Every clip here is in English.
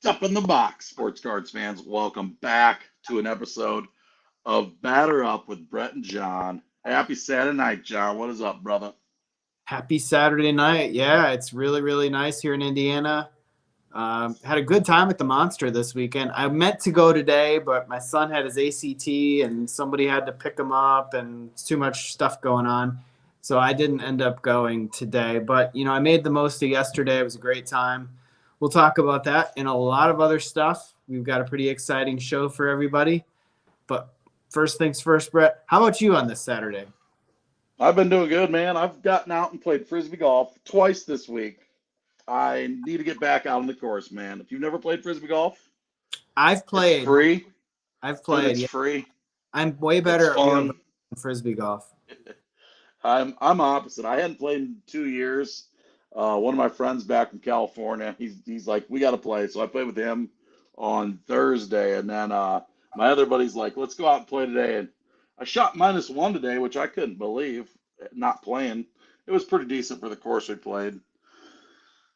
What's up in the box, sports cards fans? Welcome back to an episode of Batter Up with Brett and John. Happy Saturday night, John. What is up, brother? Happy Saturday night. Yeah, it's really, really nice here in Indiana. Had a good time at the Monster this weekend. I meant to go today, but my son had his ACT and somebody had to pick him up and too much stuff going on. So I didn't end up going today. But, I made the most of yesterday. It was a great time. We'll talk about that and a lot of other stuff. We've got a pretty exciting show for everybody. But first things first, Brett, how about you on this Saturday? I've been doing good, man. I've gotten out and played frisbee golf twice this week. I need to get back out on the course, man. If you've never played frisbee golf, I've it's played. free. I've But played. it's Yeah. free. I'm way It's better at wheelbarrow fun. than frisbee golf. I'm opposite. I hadn't played in 2 years. One of my friends back from California, he's like, we got to play. So I played with him on Thursday, and then my other buddy's like, let's go out and play today. And I shot -1 today, which I couldn't believe. Not playing, it was pretty decent for the course we played.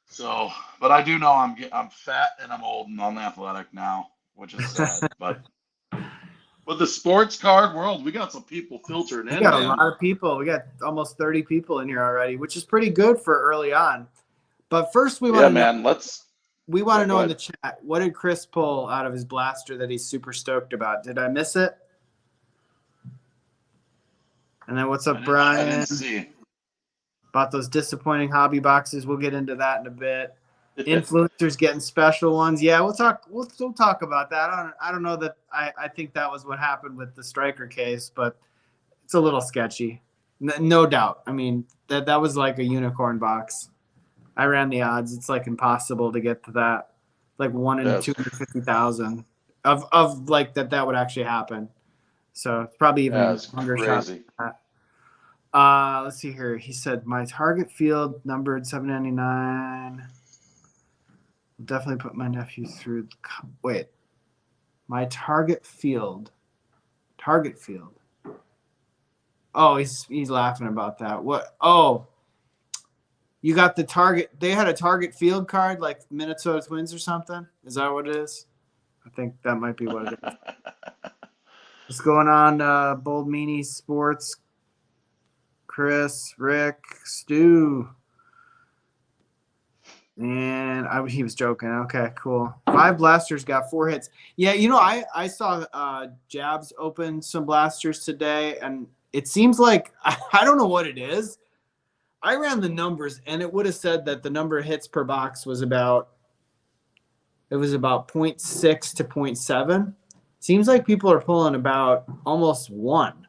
So, but I do know I'm fat and I'm old and unathletic now, which is sad. But with the sports card world, we got some people filtering We in, got a lot man. of people. We got almost 30 people in here already, which is pretty good for early on. But first, we want Yeah, to know. man. We want Yeah, to go know in the ahead. chat, what did Chris pull out of his blaster that he's super stoked about? Did I miss it? And then what's up, I Brian? didn't see. About those disappointing hobby boxes. We'll get into that in a bit. Influencers getting special ones. Yeah, we'll talk. We'll talk about that. I don't know that. I think that was what happened with the striker case, but it's a little sketchy, no doubt. I mean, that was like a unicorn box. I ran the odds. It's like impossible to get to that, like 1 in That's 250,000 of like that would actually happen. So it's probably even that's longer shot crazy. than that. Let's see here. He said my target field numbered 799. I'll definitely put my nephew through. Wait, my target field. Target field. Oh, he's laughing about that. What? Oh, you got the target. They had a target field card like Minnesota Twins or something. Is that what it is? I think that might be what it is. What's going on? Bold Meanie Sports. Chris, Rick, Stu. And he was joking. Okay, cool. 5 blasters got 4 hits. Yeah, I saw Jabs open some blasters today, and it seems like I don't know what it is. I ran the numbers, and it would have said that the number of hits per box was about 0.6 to 0.7. Seems like people are pulling about almost 1,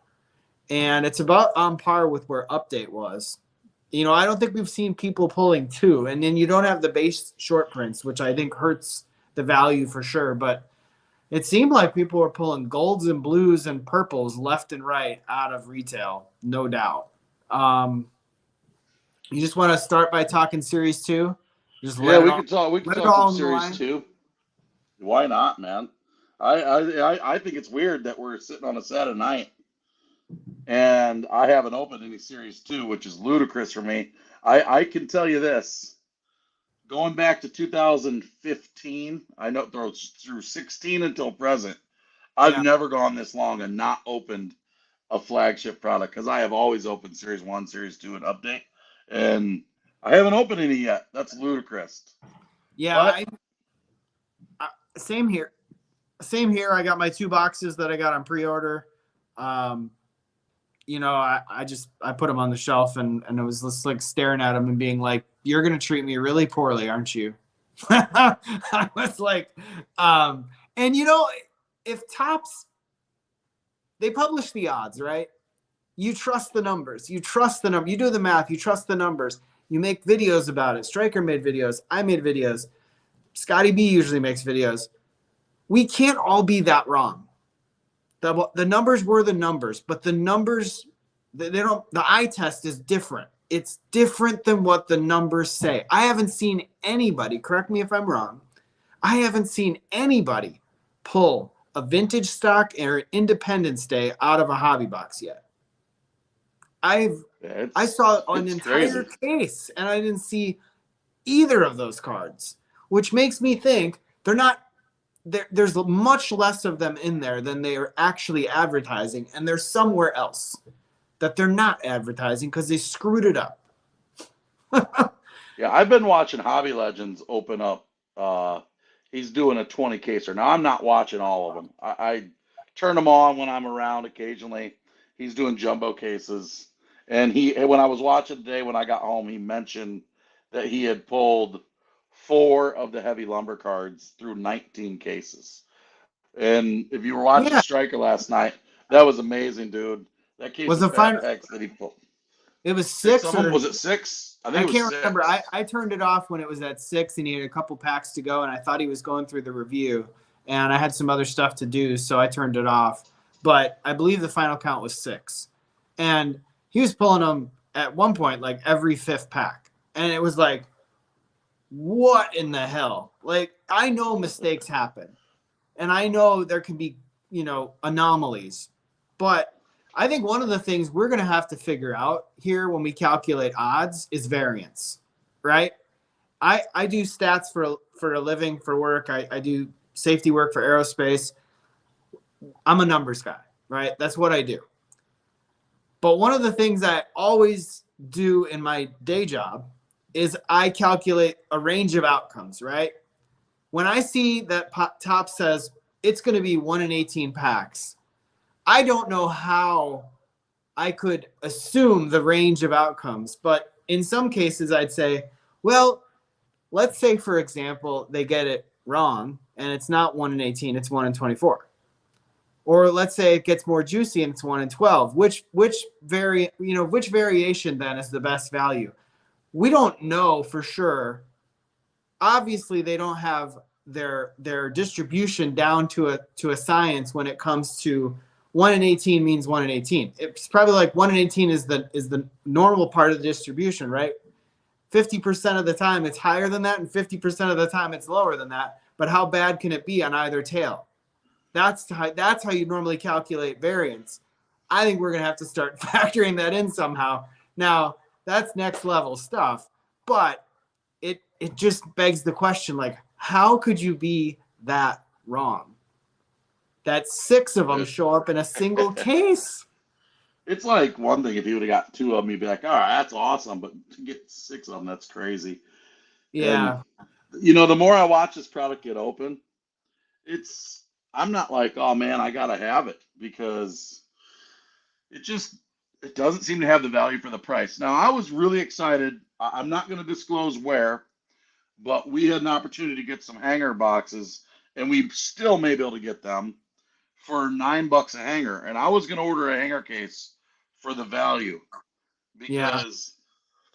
and it's about on par with where update was. I don't think we've seen people pulling 2, and then you don't have the base short prints, which I think hurts the value for sure. But it seemed like people were pulling golds and blues and purples left and right out of retail, no doubt. You just want to start by talking Series 2? Just Yeah, let it we all, could talk. We could let it talk some all in the series line. two. Why not, man? I think it's weird that we're sitting on a Saturday night and I haven't opened any series two, which is ludicrous for me. I can tell you this. Going back to 2015, I know through 16 until present, I've Yeah. never gone this long and not opened a flagship product because I have always opened Series 1, Series 2, and Update. And I haven't opened any yet. That's ludicrous. Yeah, But same here. Same here. I got my 2 boxes that I got on pre-order. Um, I put them on the shelf and I was just like staring at them and being like, "You're gonna treat me really poorly, aren't you?" I was like, and if Topps, they publish the odds, right? You trust the numbers. You trust the number. You do the math. You trust the numbers. You make videos about it. Striker made videos. I made videos. Scotty B usually makes videos. We can't all be that wrong. The numbers were the numbers, but the numbers, they don't. The eye test is different. It's different than what the numbers say. I haven't seen anybody, correct me if I'm wrong, I haven't seen anybody pull a vintage stock or Independence Day out of a hobby box yet. I saw an it's entire crazy. case and I didn't see either of those cards, which makes me think they're not there's much less of them in there than they are actually advertising, and they're somewhere else that they're not advertising because they screwed it up. Yeah, I've been watching Hobby Legends open up. Uh, he's doing a 20 caser. Now I'm not watching all of them. I turn them on when I'm around occasionally. He's doing jumbo cases, and when I was watching today when I got home, he mentioned that he had pulled four of the heavy lumber cards through 19 cases. And if you were watching Yeah, Striker last night, that was amazing, dude. That case was of the fat final. packs that he pulled. It was Six of six them? or Was it six? I think I it was can't remember. I, six. I turned it off when it was at 6 and he had a couple packs to go and I thought he was going through the review and I had some other stuff to do, so I turned it off. But I believe the final count was 6. And he was pulling them at one point like every fifth pack. And it was like, what in the hell? Like, I know mistakes happen and I know there can be, anomalies. But I think one of the things we're going to have to figure out here when we calculate odds is variance, right? I do stats for a living, for work. I do safety work for aerospace. I'm a numbers guy, right? That's what I do. But one of the things I always do in my day job is I calculate a range of outcomes, right? When I see that top says it's going to be 1 in 18 packs, I don't know how I could assume the range of outcomes. But in some cases, I'd say, well, let's say, for example, they get it wrong and it's not 1 in 18, it's 1 in 24. Or let's say it gets more juicy and it's 1 in 12. Which variation then is the best value? We don't know for sure. Obviously, they don't have their distribution down to a science when it comes to 1 in 18 means 1 in 18. It's probably like 1 in 18 is the normal part of the distribution, right? 50% of the time it's higher than that, and 50% of the time it's lower than that. But how bad can it be on either tail? That's how you normally calculate variance. I think we're going to have to start factoring that in somehow. Now, that's next level stuff, but it just begs the question, like, how could you be that wrong? That 6 of them show up in a single case. It's like one thing if you would have got two of them, you'd be like, all right, that's awesome. But to get six of them, that's crazy. And, Yeah. the more I watch this product get open, I'm not like, oh man, I got to have it because it just, it doesn't seem to have the value for the price. Now, I was really excited. I'm not going to disclose where, but we had an opportunity to get some hanger boxes and we still may be able to get them for $9 a hanger. And I was going to order a hanger case for the value Yeah. because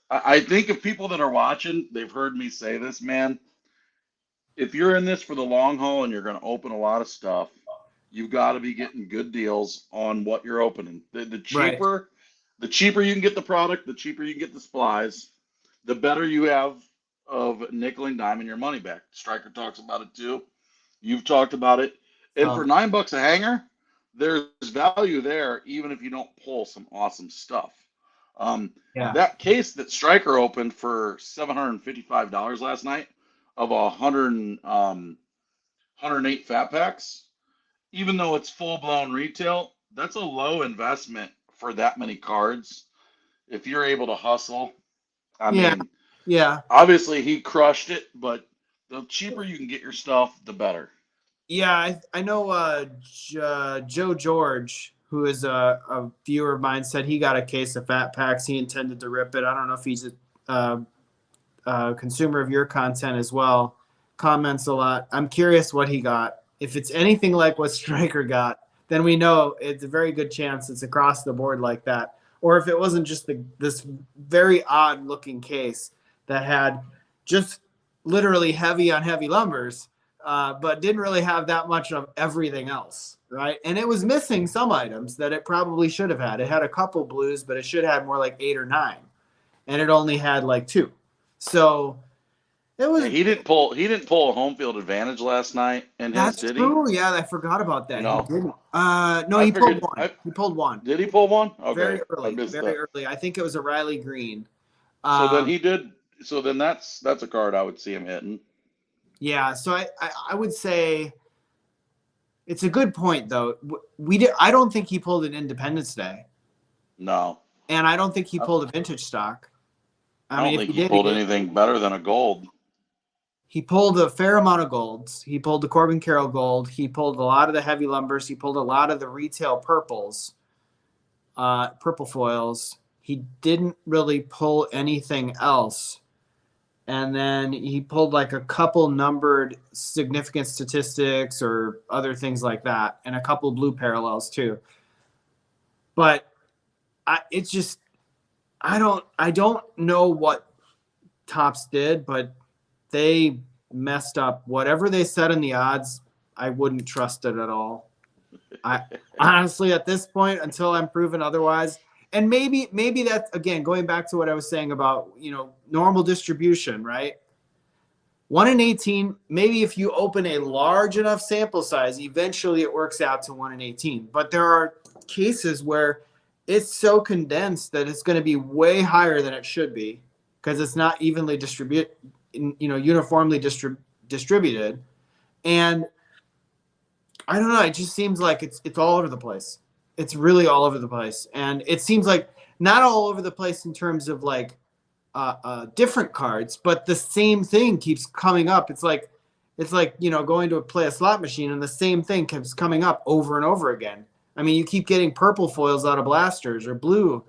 I think if people that are watching, they've heard me say this, man. If you're in this for the long haul and you're going to open a lot of stuff, you've got to be getting good deals on what you're opening. Right. The cheaper you can get the product, the cheaper you can get the supplies, the better you have of nickel and diming your money back. Stryker talks about it too. You've talked about it. And for So, $9 a hanger, there's value there, even if you don't pull some awesome stuff. Um, yeah. that case that Stryker opened for $755 last night of 108 fat packs, even though it's full blown retail, that's a low investment for that many cards. If you're able to hustle, I Yeah. mean, Yeah. obviously he crushed it, but the cheaper you can get your stuff, the better. Yeah, I know Joe George, who is a viewer of mine, said he got a case of fat packs. He intended to rip it. I don't know if he's a consumer of your content as well. Comments a lot. I'm curious what he got. If it's anything like what Stryker got, then we know it's a very good chance it's across the board like that. Or if it wasn't just this very odd looking case that had just literally heavy on heavy lumbers, but didn't really have that much of everything else, right? And it was missing some items that it probably should have had. It had a couple blues, but it should have had more like 8 or 9, and it only had like 2. So it Yeah, was. he didn't pull a home field advantage last night in his, That's did he? true. Yeah, I forgot about that. He No. didn't. No, I he pulled figured one. He pulled one did he pull one? very Okay. I early. missed Very that. early. I think it was a Riley Green. So then Um, he did so then that's a card I would see him hitting. Yeah, so I would say it's a good point though. I don't think he pulled an Independence Day, No, and I don't think he I, pulled a vintage stock. I I mean, don't if think he he did, pulled anything better than a gold. he pulled a fair amount of golds. He pulled the Corbin Carroll gold. He pulled a lot of the heavy lumbers. He pulled a lot of the retail purples, purple foils. He didn't really pull anything else. And then he pulled like a couple numbered significant statistics or other things like that, and a couple blue parallels too. But it's just I don't know what Tops did, but they messed up. Whatever they said in the odds, I wouldn't trust it at all. I honestly, at this point, until I'm proven otherwise, and maybe that's again going back to what I was saying about normal distribution, right? 1 in 18, maybe if you open a large enough sample size, eventually it works out to 1 in 18. But there are cases where it's so condensed that it's going to be way higher than it should be because it's not evenly uniformly distributed. And I don't know, it just seems like it's all over the place. It's really all over the place. And it seems like not all over the place in terms of like different cards, but the same thing keeps coming up. It's like going to play a slot machine and the same thing keeps coming up over and over again. I mean, you keep getting purple foils out of blasters or blue.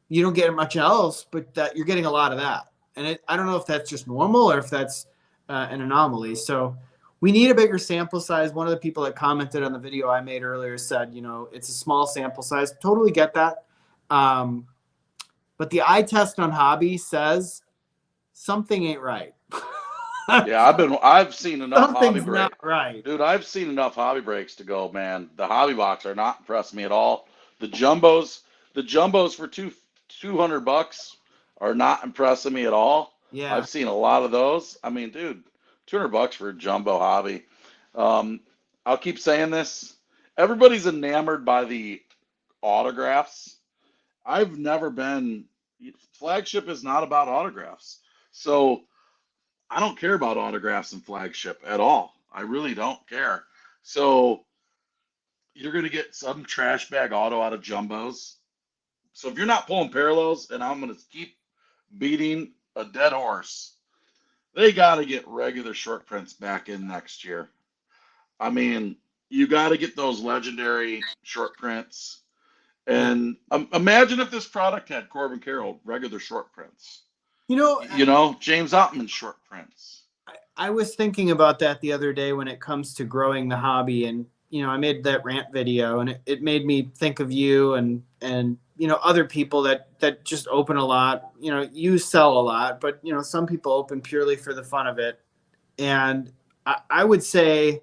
You don't get much else, but that you're getting a lot of that. And I don't know if that's just normal or if that's an anomaly. So we need a bigger sample size. One of the people that commented on the video I made earlier said, it's a small sample size. Totally get that. But the eye test on hobby says something ain't right. Yeah, I've seen enough hobby Something's not break. right. Dude, I've seen enough hobby breaks to go, man. The hobby box are not impressing me at all. The jumbos, the jumbos for 200 bucks are not impressing me at all. Yeah. I've seen a lot of those. I mean, dude, 200 bucks for a jumbo hobby. Um, I'll keep saying this. Everybody's enamored by the autographs. I've never been. Flagship is not about autographs. So I don't care about autographs and flagship at all. I really don't care. So you're gonna get some trash bag auto out of jumbos. So if you're not pulling parallels, and I'm gonna keep beating a dead horse, they gotta get regular short prints back in next year. I mean, you gotta get those legendary short prints. Yeah. And imagine if this product had Corbin Carroll regular short prints. You know, James Ottman short prints. I was thinking about that the other day when it comes to growing the hobby, and I made that rant video, and it made me think of you and other people that just open a lot. You sell a lot, but some people open purely for the fun of it. And I would say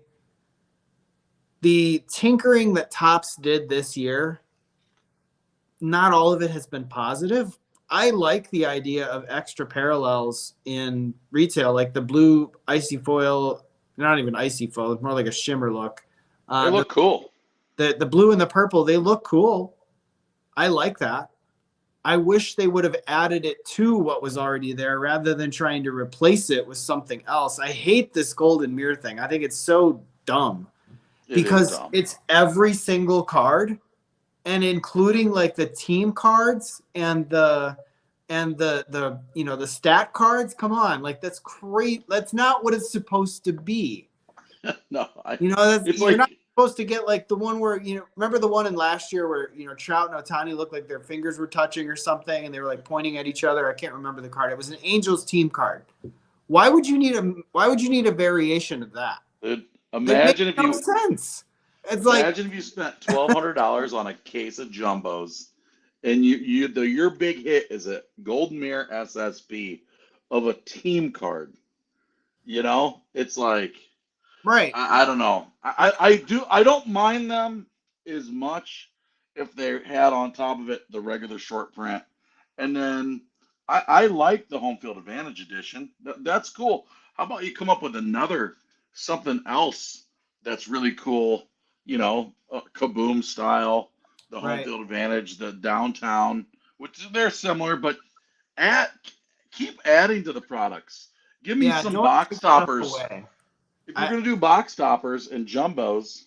the tinkering that Topps did this year, not all of it has been positive. I like the idea of extra parallels in retail, like the blue icy foil, not even icy foil, it's more like a shimmer look. They The, look cool. the blue and the purple, they look cool. I like that. I wish they would have added it to what was already there rather than trying to replace it with something else. I hate this golden mirror thing. I think it's so dumb It is because dumb. it's every single card and including like the team cards and the the stat cards. Come on, like that's great. That's not what it's supposed to be. No, That's it's you're not like supposed to get like the one where remember the one in last year where Trout and Otani looked like their fingers were touching or something and they were like pointing at each other. I can't remember the card. It was an Angels team card. Why would you need a variation of that? dude, It makes no sense. It's like, imagine if you spent $1,200 on a case of jumbos, and your big hit is a Golden Mirror SSB of a team card. It's like right. I don't know. I, I don't mind them as much if they had on top of it the regular short print, and then I like the home field advantage edition. That's cool. How about you come up with another something else that's really cool? Kaboom style, the home right. field advantage, the downtown, which they're similar, but add keep adding to the products. Give me Yeah. some Don't box take stuff toppers. away. If you're I gonna do box toppers and jumbos,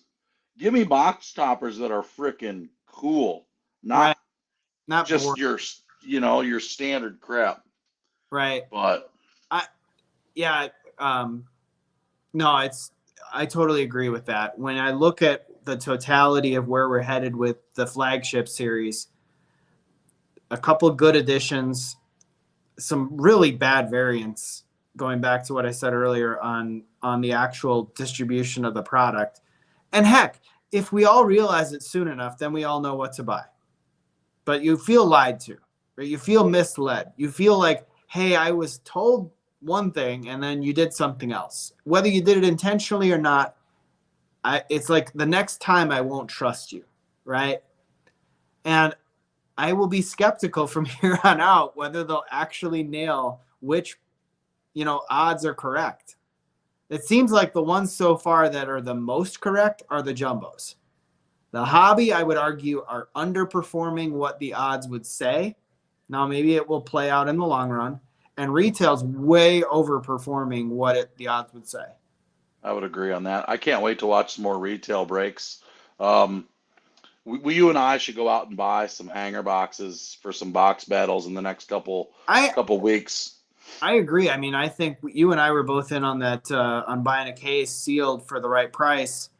give me box toppers that are freaking cool, right, not not just bored, your standard crap. right. But I yeah, um, no, I totally agree with that. When I look at the totality of where we're headed with the flagship series, a couple good additions, some really bad variants. Going back to what I said earlier on the actual distribution of the product, and heck, if we all realize it soon enough, then we all know what to buy. But you feel lied to, right? You feel misled. You feel like, hey, I was told one thing and then you did something else. Whether you did it intentionally or not, it's like the next time I won't trust you, right? And I will be skeptical from here on out whether they'll actually nail which, odds are correct. It seems like the ones so far that are the most correct are the jumbos. The hobby, I would argue, are underperforming what the odds would say. Now, maybe it will play out in the long run. And retail's way overperforming what the odds would say. I would agree on that. I can't wait to watch some more retail breaks. Um, you and I should go out and buy some hanger boxes for some box battles in the next I couple weeks. I agree. I mean, I think you and I were both in on that on buying a case sealed for the right price.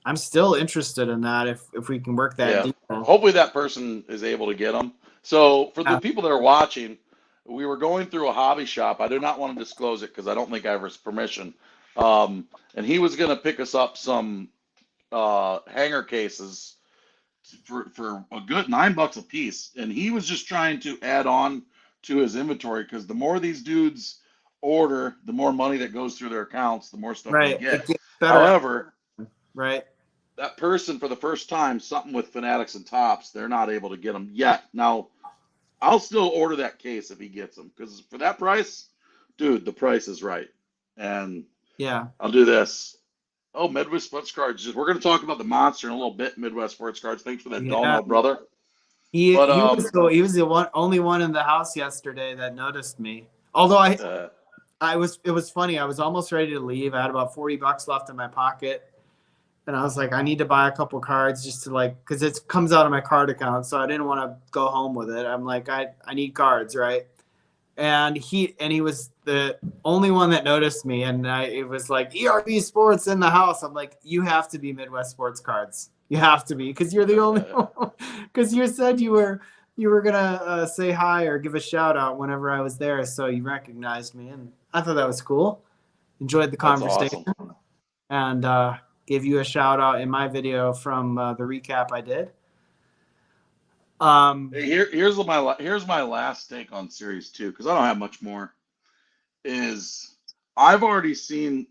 I'm still interested in that if we can work that Yeah, deal. hopefully that person is able to get them. So for the Yeah. people that are watching, we were going through a hobby shop. I do not want to disclose it because I don't think I have his permission. And he was going to pick us up some hanger cases for a good $9 a piece, and he was just trying to add on to his inventory because the more these dudes order, the more money that goes through their accounts, the more stuff they Right. get. It gets better. However, Right. that person for the first time, something with Fanatics and Tops, they're not able to get them yet. Now, I'll still order that case if he gets them because for that price, dude, the price is right. And Yeah. I'll do this. Oh, Midwest Sports Cards. We're going to talk about the monster in a little bit. Midwest Sports Cards. Thanks for that Yeah. dono, brother. He But he was the only one in the house yesterday that noticed me. Although it was funny. I was almost ready to leave. I had about $40 left in my pocket. And I was like, I need to buy a couple cards just to because it comes out of my card account. So I didn't want to go home with it. I'm like, I need cards, right? And he was the only one that noticed me. And it was like ERB Sports in the house. I'm like, you have to be Midwest Sports Cards. You have to be because you're the only one. Because you said you were gonna say hi or give a shout out whenever I was there. So you recognized me, and I thought that was cool. Enjoyed the that's conversation. awesome. And give you a shout out in my video from the recap I did. Hey, here's my last take on Series 2 because I don't have much more. Is I've already seen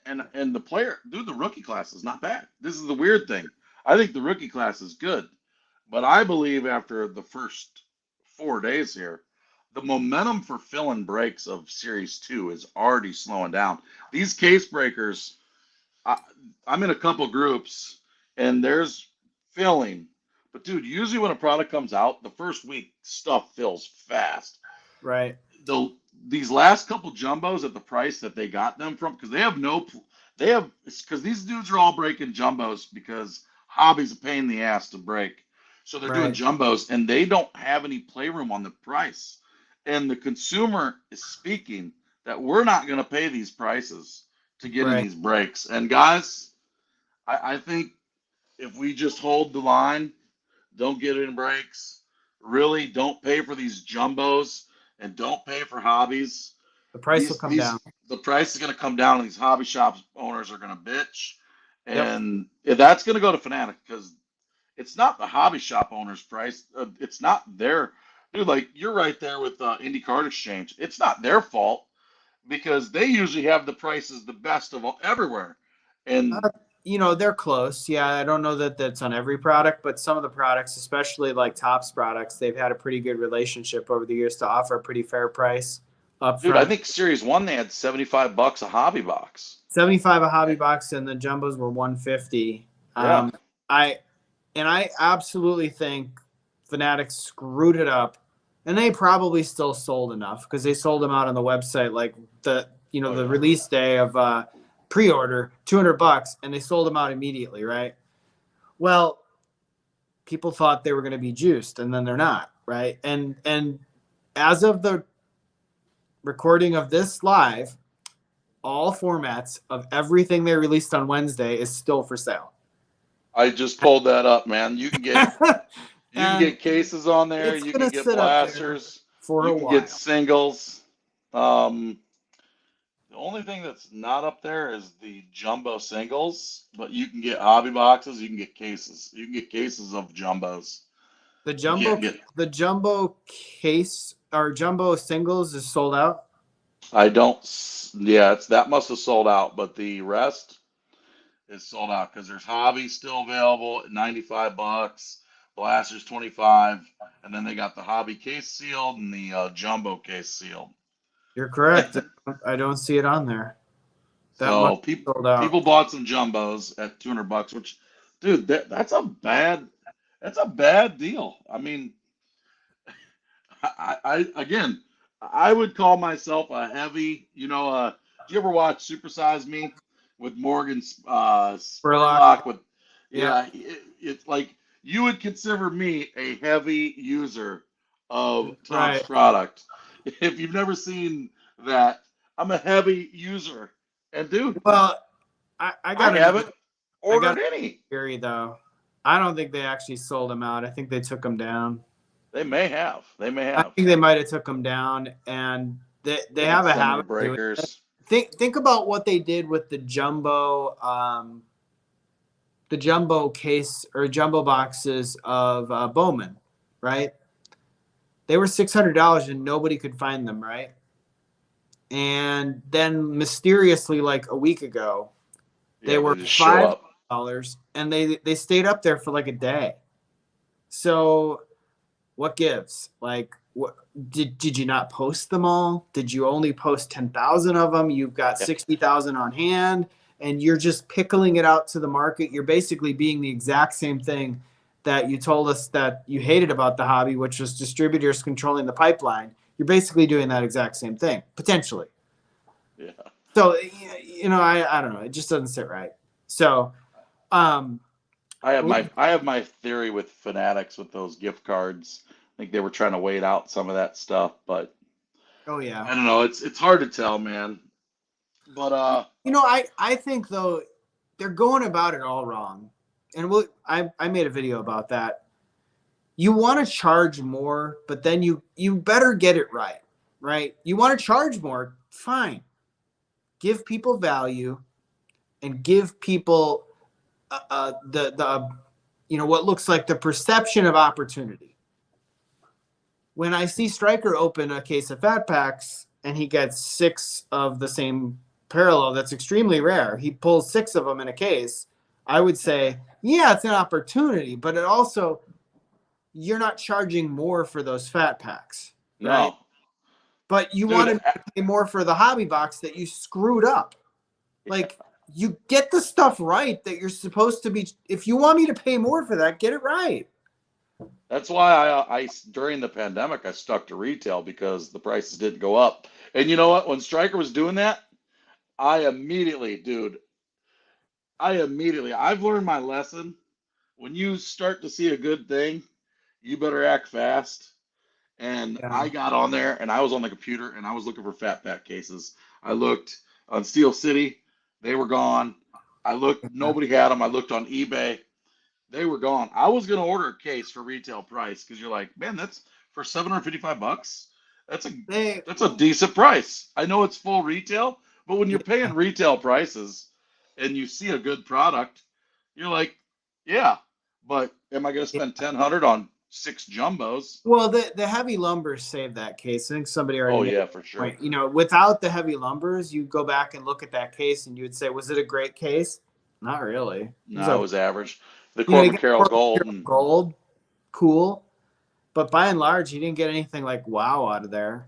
and the player, dude, the rookie class is not bad. This is the weird thing. I think the rookie class is good, but I believe after the first 4 days here, the momentum for filling breaks of Series 2 is already slowing down. These case breakers, I, I'm in a couple groups and there's filling. But dude, usually when a product comes out, the first week stuff fills fast. Right. The these last couple jumbos at the price that they got them from, because they have because these dudes are all breaking jumbos because hobby's a pain in the ass to break. So they're doing Right. jumbos and they don't have any playroom on the price. And the consumer is speaking that we're not going to pay these prices to get in Right. these breaks. And guys, I think if we just hold the line, don't get in breaks, really don't pay for these jumbos and don't pay for hobbies. The price will come down. The price is going to come down and these hobby shop owners are going to bitch. Yep. And that's going to go to Fanatic because it's not the hobby shop owner's price. It's not their dude. Like you're right there with Indie Card Exchange. It's not their fault because they usually have the prices the best of all, everywhere. And They're close. Yeah, I don't know that that's on every product, but some of the products, especially like Topps products, they've had a pretty good relationship over the years to offer a pretty fair price up dude, I front. think Series 1 they had $75 a hobby box. 75 a hobby box, and the jumbos were 150. Yeah. I absolutely think Fanatics screwed it up, and they probably still sold enough because they sold them out on the website like the Oh, the yeah. release day of pre-order, $200, and they sold them out immediately, right? Well, people thought they were going to be juiced, and then they're not, right? And as of the recording of this live, all formats of everything they released on Wednesday is still for sale. I just pulled that up, man. You can And get cases on there. it's You going can to get sit up there blasters. for You a can get while. singles. The only thing that's not up there is the jumbo singles, but you can get hobby boxes. You can get cases. You can get cases of jumbos. The You jumbo can't get. the jumbo case or jumbo singles is sold out. I don't. Yeah, that must have sold out, but the rest is sold out because there's hobby still available at $95, blasters 25, and then they got the hobby case sealed and the jumbo case sealed. You're correct. I don't see it on there. That must So be sold out. people bought some jumbos at $200, which, dude, that's a bad deal. I mean, I again, I would call myself a heavy. Do you ever watch Super Size Me with Morgan Spurlock. Spurlock? With Yeah. yeah, it's like you would consider me a heavy user of Topps Right. product. If you've never seen that, I'm a heavy user, and dude, Well, I I got haven't I got ordered any. theory though. I don't think they actually sold them out. I think they took them down. They may have. They may I have. think they might have took them down, and they They have a send me habit of doing it. breakers. Think about what they did with the jumbo case or jumbo boxes of Bowman, right? They were $600 and nobody could find them, right? And then mysteriously, like a week ago, they Yeah, were they just show up. $5, and they stayed up there for like a day. So what gives? Like, what did you not post them all? Did you only post 10,000 of them? You've got 60,000 on hand, and you're just pickling it out to the market. You're basically being the exact same thing that you told us that you hated about the hobby, which was distributors controlling the pipeline. You're basically doing that exact same thing, potentially. Yeah. So, I don't know. It just doesn't sit right. So, um, I have my theory with Fanatics with those gift cards. I think they were trying to wait out some of that stuff, but oh yeah. I don't know. It's hard to tell, man. But I think though they're going about it all wrong, and I made a video about that. You want to charge more, but then you better get it right, right? You want to charge more, fine. Give people value, and give people the what looks like the perception of opportunity. When I see Stryker open a case of Fat Packs and he gets 6 of the same parallel, that's extremely rare. He pulls 6 of them in a case. I would say, yeah, it's an opportunity, but it also, you're not charging more for those Fat Packs, right? no, But you dude. wanted to pay more for the hobby box that you screwed up. Like, you get the stuff right that you're supposed to be. If you want me to pay more for that, get it right. That's why I during the pandemic I stuck to retail because the prices didn't go up. And you know what? When Stryker was doing that, I immediately, dude, I've learned my lesson. When you start to see a good thing, you better act fast. And Yeah. I got on there and I was on the computer and I was looking for Fat Pack cases. I looked on Steel City, they were gone. I looked, nobody had them. I looked on eBay, they were gone. I was gonna order a case for retail price because you're like, man, that's for $755. That's a They, that's a decent price. I know it's full retail, but when you're yeah. paying retail prices and you see a good product, you're like, yeah, but am I gonna spend 1,000 on 6 jumbos? Well, the heavy lumbers saved that case. I think somebody already Oh made yeah, that for sure. point. Without the heavy lumbers, you go back and look at that case and you would say, was it a great case? Not really. It was No, it okay. was average. The You Corbin got Carroll Corbin Gold, Carroll and gold, cool. But by and large, you didn't get anything like wow out of there.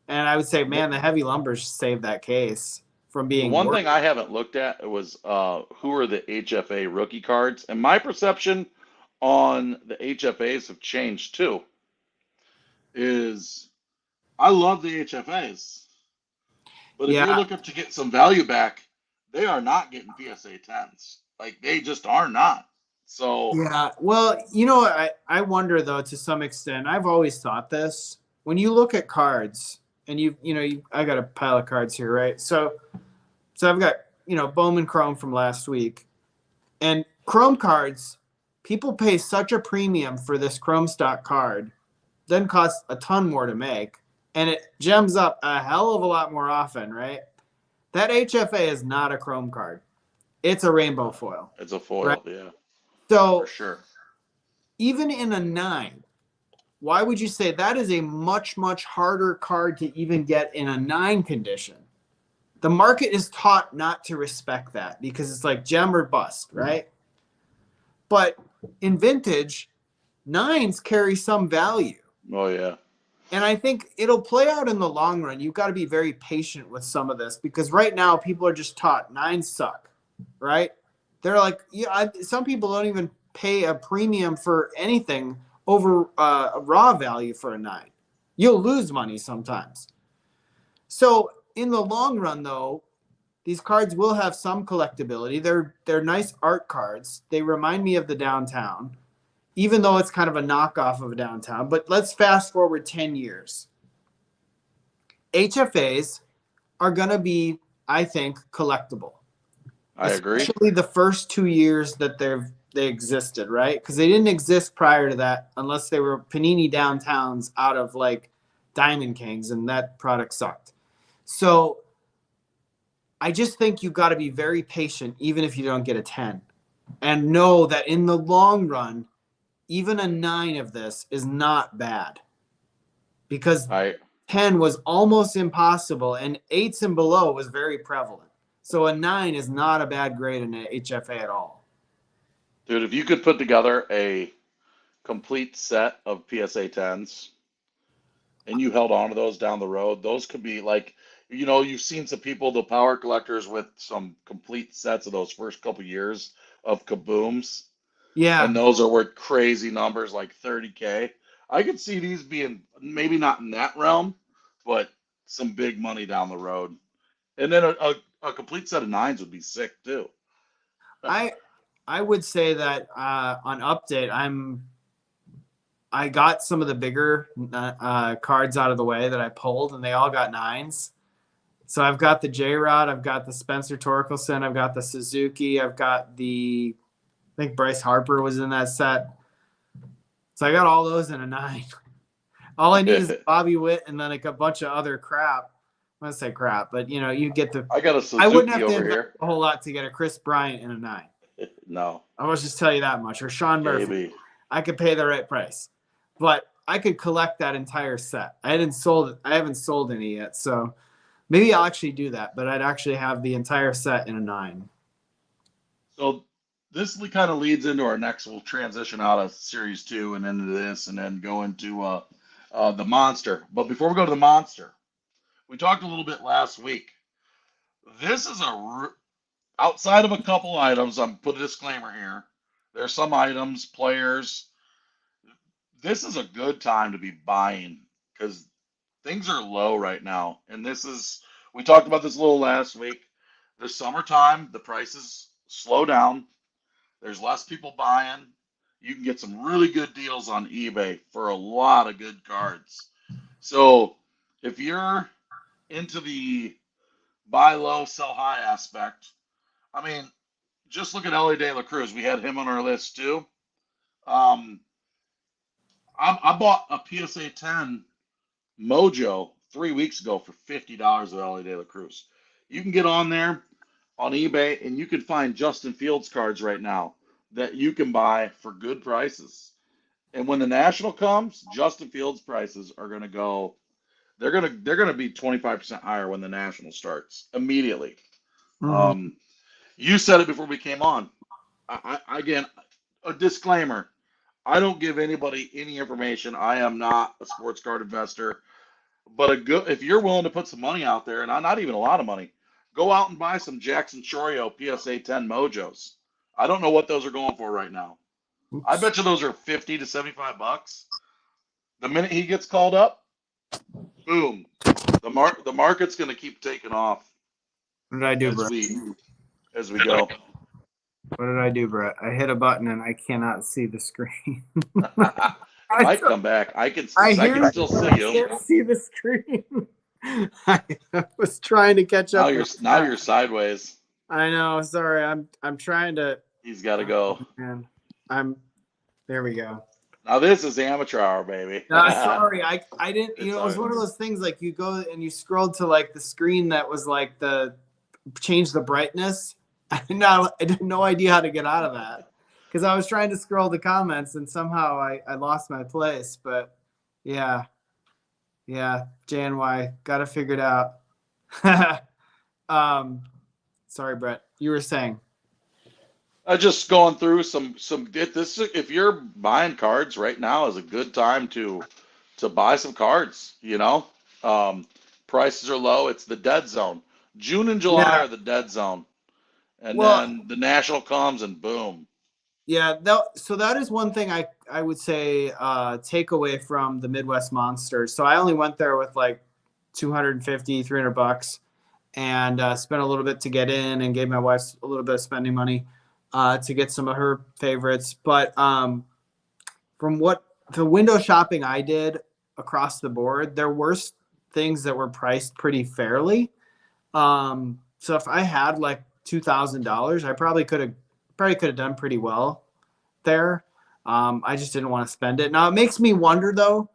And I would say, man, the heavy lumbers saved that case from the being one worse. thing I haven't looked at was who are the HFA rookie cards, and my perception on the HFAs have changed too. Is I love the HFAs, but if Yeah, you're looking to get some value back, they are not getting PSA 10s. Like they just are not. So Yeah. Well, I wonder though to some extent. I've always thought this. When you look at cards, and I got a pile of cards here, right? So I've got Bowman Chrome from last week, and Chrome cards. People pay such a premium for this Chrome stock card, then costs a ton more to make, and it gems up a hell of a lot more often, right? That HFA is not a Chrome card; it's a rainbow foil, it's a right? foil, yeah, for So sure. even in a 9, why would you say that is a much, much harder card to even get in a 9 condition? The market is taught not to respect that because it's like gem or bust, right? But in vintage, 9s carry some value. Oh yeah. And I think it'll play out in the long run. You've got to be very patient with some of this because right now people are just taught 9s suck, right? They're like, some people don't even pay a premium for anything over a raw value for a 9. You'll lose money sometimes. So in the long run, though, these cards will have some collectability. They're nice art cards. They remind me of the downtown, even though it's kind of a knockoff of a downtown. But let's fast forward 10 years. HFAs are going to be, I think, collectible. I agree. Especially the first 2 years that they existed, right? Because they didn't exist prior to that unless they were Panini downtowns out of like Diamond Kings, and that product sucked. So I just think you got to be very patient, even if you don't get a 10, and know that in the long run, even a 9 of this is not bad because I 10 was almost impossible and 8s and below was very prevalent. So a 9 is not a bad grade in an HFA at all. Dude, if you could put together a complete set of PSA 10s and you held on to those down the road, those could be like, you've seen some people, the power collectors with some complete sets of those first couple years of kabooms, Yeah. and those are worth crazy numbers like 30K. I could see these being maybe not in that realm, but some big money down the road. And then a complete set of 9s would be sick too. I would say that on update, I got some of the bigger cards out of the way that I pulled, and they all got 9s. So I've got the J-Rod, I've got the Spencer Torkelson, I've got the Suzuki, I've got I think Bryce Harper was in that set. So I got all those in a 9. All I need is Bobby Witt and then like a bunch of other crap. I'm going to say crap, but you get the. I got a I wouldn't Suzuki have to over invest here. a whole lot to get a Chris Bryant in a 9. No, I will just tell you that much. Or Sean Murphy. maybe. I could pay the right price, but I could collect that entire set. I haven't sold any yet, so maybe I'll actually do that. But I'd actually have the entire set in a 9. So this kind of leads into our next. We'll transition out of Series 2 and into this, and then go into the Monster. But before we go to the Monster, we talked a little bit last week. This is outside of a couple items. I'm put a disclaimer here. There's some items, players. This is a good time to be buying because things are low right now. And we talked about this a little last week. The summertime, the prices slow down. There's less people buying. You can get some really good deals on eBay for a lot of good cards. So if you're into the buy low, sell high aspect, I mean, just look at Ellie De La Cruz. We had him on our list too. Um, I bought a PSA 10 Mojo 3 weeks ago for $50 of Ellie De La Cruz. You can get on there on eBay and you can find Justin Fields cards right now that you can buy for good prices. And when the National comes, Justin Fields prices are going to go. They're going to be 25% higher when the National starts immediately. Mm-hmm. You said it before we came on. Again, a disclaimer. I don't give anybody any information. I am not a sports card investor. But if you're willing to put some money out there, and not even a lot of money, go out and buy some Jackson Chorio PSA 10 Mojos. I don't know what those are going for right now. I bet you those are 50 to 75 bucks. The minute he gets called up, boom. The market's going to keep taking off What did I do, as bro? we as we go. What did I do, Brett? I hit a button and I cannot see the screen. It might come back. I can still see I you. can't see the screen. I was trying to catch up. Now you're sideways. I know. Sorry, I'm trying to. He's got to go. Man, there we go. Now this is amateur hour, baby. Sorry, I didn't. It's It was one of those things like you go and you scrolled to like the screen that was like the change the brightness. I had no idea how to get out of that because I was trying to scroll the comments and somehow I lost my place. But yeah, JNY got it figured out. Sorry, Brett, you were saying. Just going through some if you're buying cards right now is a good time to buy some cards, prices are low. It's the dead zone. June and July are the dead zone. And then the national comes and boom. Yeah, so that is one thing I would say take away from the Midwest Monsters. So I only went there with like $250, $300 and spent a little bit to get in and gave my wife a little bit of spending money to get some of her favorites. But from what the window shopping I did across the board, there were things that were priced pretty fairly. So if I had like $2,000, I probably could have done pretty well there. I just didn't want to spend it. Now it makes me wonder though.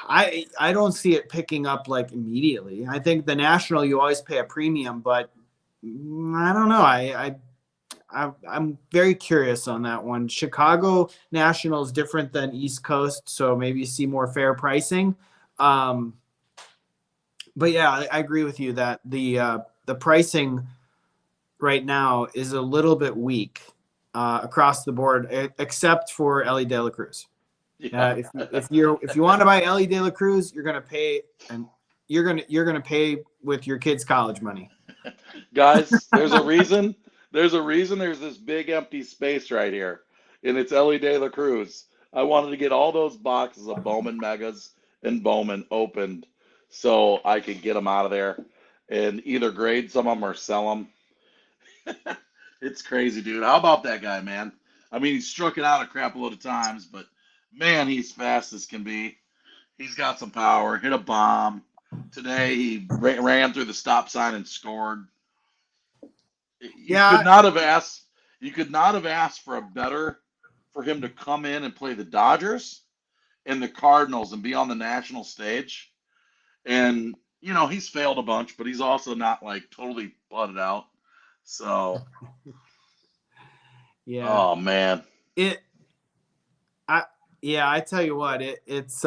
I don't see it picking up like immediately. I think the national you always pay a premium, but I don't know. I'm very curious on that one. Chicago National is different than East Coast, so maybe you see more fair pricing. But yeah, I agree with you that the pricing right now is a little bit weak across the board, except for Ellie De La Cruz. Yeah. If you want to buy Ellie De La Cruz, you're gonna pay, and you're gonna pay with your kids' college money. Guys, there's a reason. There's this big empty space right here, and it's Ellie De La Cruz. I wanted to get all those boxes of Bowman Megas and Bowman opened so I could get them out of there and either grade some of them or sell them. It's crazy, dude. How about that guy, man? I mean, he's struck it out a crap load of times, but man, he's fast as can be. He's got some power. Hit a bomb. Today he ran through the stop sign and scored. You could not have asked for a better for him to come in and play the Dodgers and the Cardinals and be on the national stage. And he's failed a bunch, but he's also not like totally butted out. So yeah. Oh man. I tell you what, it's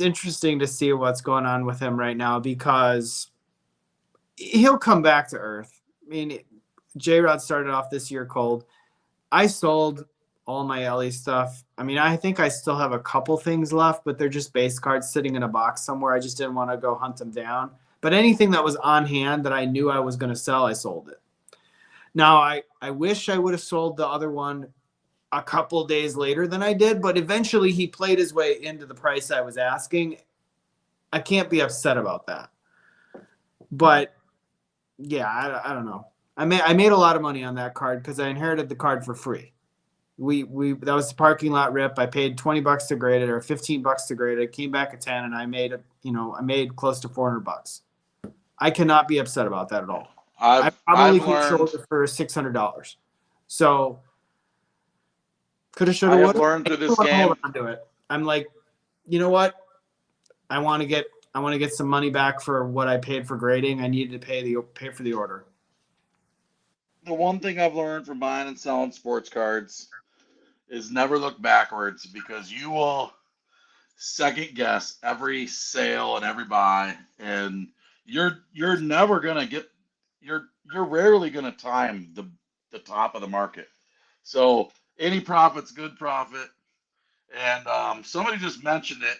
interesting to see what's going on with him right now because he'll come back to earth. I mean, J-Rod started off this year cold. I sold all my Ellie stuff. I mean, I think I still have a couple things left, but they're just base cards sitting in a box somewhere. I just didn't want to go hunt them down. But anything that was on hand that I knew I was going to sell, I sold it. Now, I wish I would have sold the other one a couple days later than I did, but eventually he played his way into the price I was asking. I can't be upset about that. But yeah, I don't know. I made a lot of money on that card because I inherited the card for free. That was the parking lot rip. I paid $20 to grade it or $15 to grade it. Came back at 10 and I made close to $400. I cannot be upset about that at all. I probably could have sold it for $600. So could have, should have, would have. I've learned through this game. Hold on to it. I'm like, you know what? I want to get some money back for what I paid for grading. I needed to pay for the order. The one thing I've learned from buying and selling sports cards is never look backwards because you will second guess every sale and every buy, and you're never gonna get you're rarely gonna time the top of the market. So any profit's good profit. And somebody just mentioned it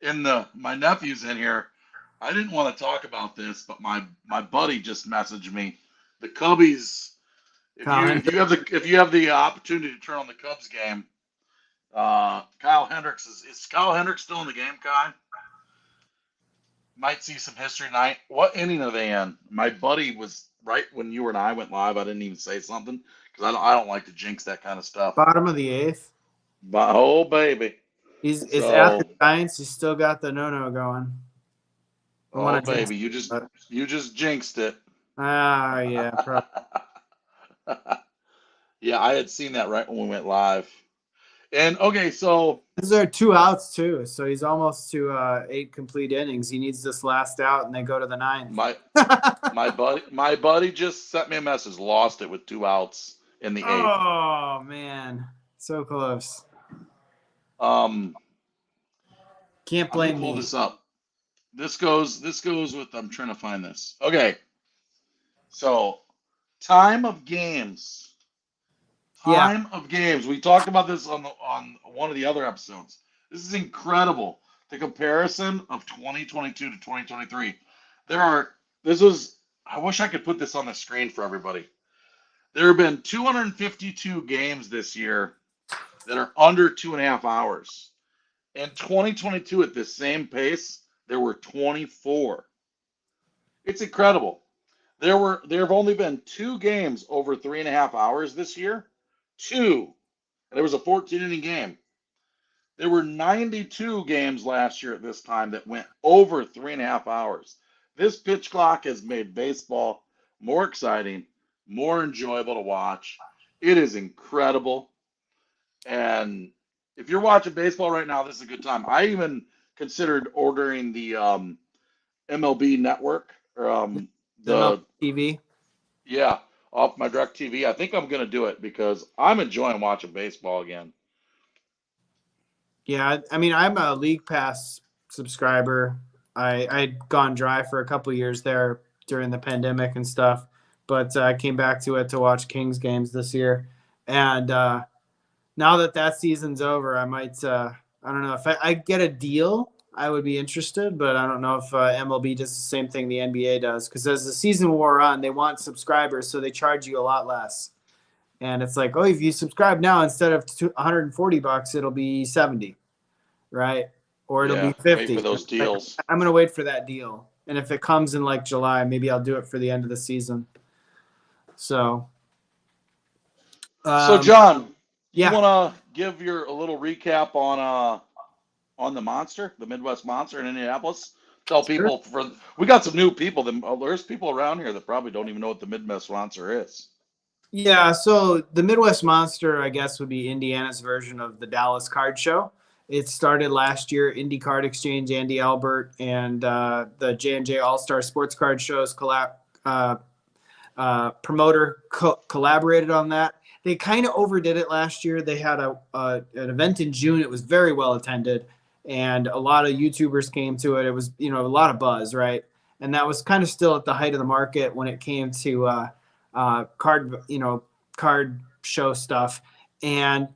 in the my nephew's in here. I didn't want to talk about this, but my buddy just messaged me. The Cubbies. If you have the opportunity to turn on the Cubs game, Kyle Hendricks is Kyle Hendricks still in the game, Kai? Might see some history tonight. What inning are they in? My buddy was right when you and I went live. I didn't even say something because I don't like to jinx that kind of stuff. Bottom of the eighth. But oh baby, It's at the so Giants. He's still got the no going. I oh want to jinx baby, it, but you just jinxed it. yeah, probably. Yeah, I had seen that right when we went live. And okay, so These are 2 outs too, so he's almost to 8 complete innings. He needs this last out, and they go to the ninth. my my buddy just sent me a message. Lost it with 2 outs in the eighth. Oh man, so close. Um, Can't I'm gonna blame pull me. this up. This goes with. I'm trying to find this. Okay, so time of games. Yeah, Time of games. We talked about this on one of the other episodes. This is incredible. The comparison of 2022 to 2023. There are. This was. I wish I could put this on the screen for everybody. There have been 252 games this year that are under 2.5 hours. In 2022, at this same pace, there were 24. It's incredible. There have only been 2 games over 3.5 hours this year. Two. And there was a 14 inning game. There were 92 games last year at this time that went over 3.5 hours. This pitch clock has made baseball more exciting, more enjoyable to watch. It is incredible. And if you're watching baseball right now, this is a good time. I even considered ordering the MLB network or the MLB the TV. yeah off my direct TV. I think I'm gonna do it because I'm enjoying watching baseball again. Yeah, I mean, I'm a League Pass subscriber. I'd gone dry for a couple years there during the pandemic and stuff, but I came back to it to watch Kings games this year. And now that that season's over, I might. I don't know if I get a deal, I would be interested, but I don't know if MLB does the same thing the NBA does. Because as the season wore on, they want subscribers, so they charge you a lot less. And it's like, oh, if you subscribe now, instead of $140, it'll be 70, right? Or it'll Yeah, be wait for 50. those Like, deals. I'm gonna wait for that deal, and if it comes in like July, maybe I'll do it for the end of the season. So, So um, John, you yeah, want to give your a little recap on the Monster, the Midwest Monster in Indianapolis? Tell sure. people for we got some new people. There's people around here that probably don't even know what the Midwest Monster is. Yeah, so the Midwest Monster, I guess, would be Indiana's version of the Dallas Card Show. It started last year. Indy Card Exchange, Andy Albert, and the J&J All Star Sports Card Shows promoter collaborated on that. They kind of overdid it last year. They had an event in June. It was very well attended, and a lot of YouTubers came to it. It was a lot of buzz, right? And that was kind of still at the height of the market when it came to card show stuff, and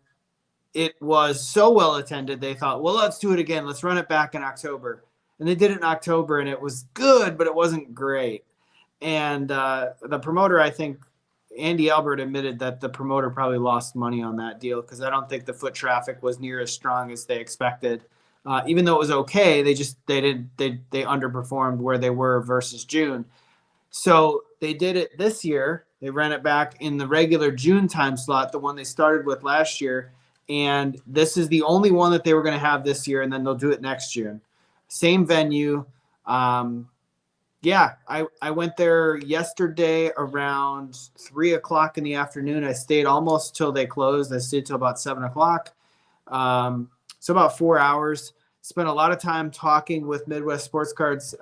it was so well attended. They thought, well, let's do it again. Let's run it back in October, and they did it in October, and it was good, but it wasn't great. And the promoter, I think, Andy Albert admitted that the promoter probably lost money on that deal because I don't think the foot traffic was near as strong as they expected. Even though it was okay, they underperformed where they were versus June. So they did it this year. They ran it back in the regular June time slot, the one they started with last year. And this is the only one that they were going to have this year, and then they'll do it next June. Same venue. Yeah, I went there yesterday around 3 o'clock in the afternoon. I stayed almost till they closed. I stayed till about 7 o'clock. So about 4 hours. Spent a lot of time talking with Midwest Sports Cards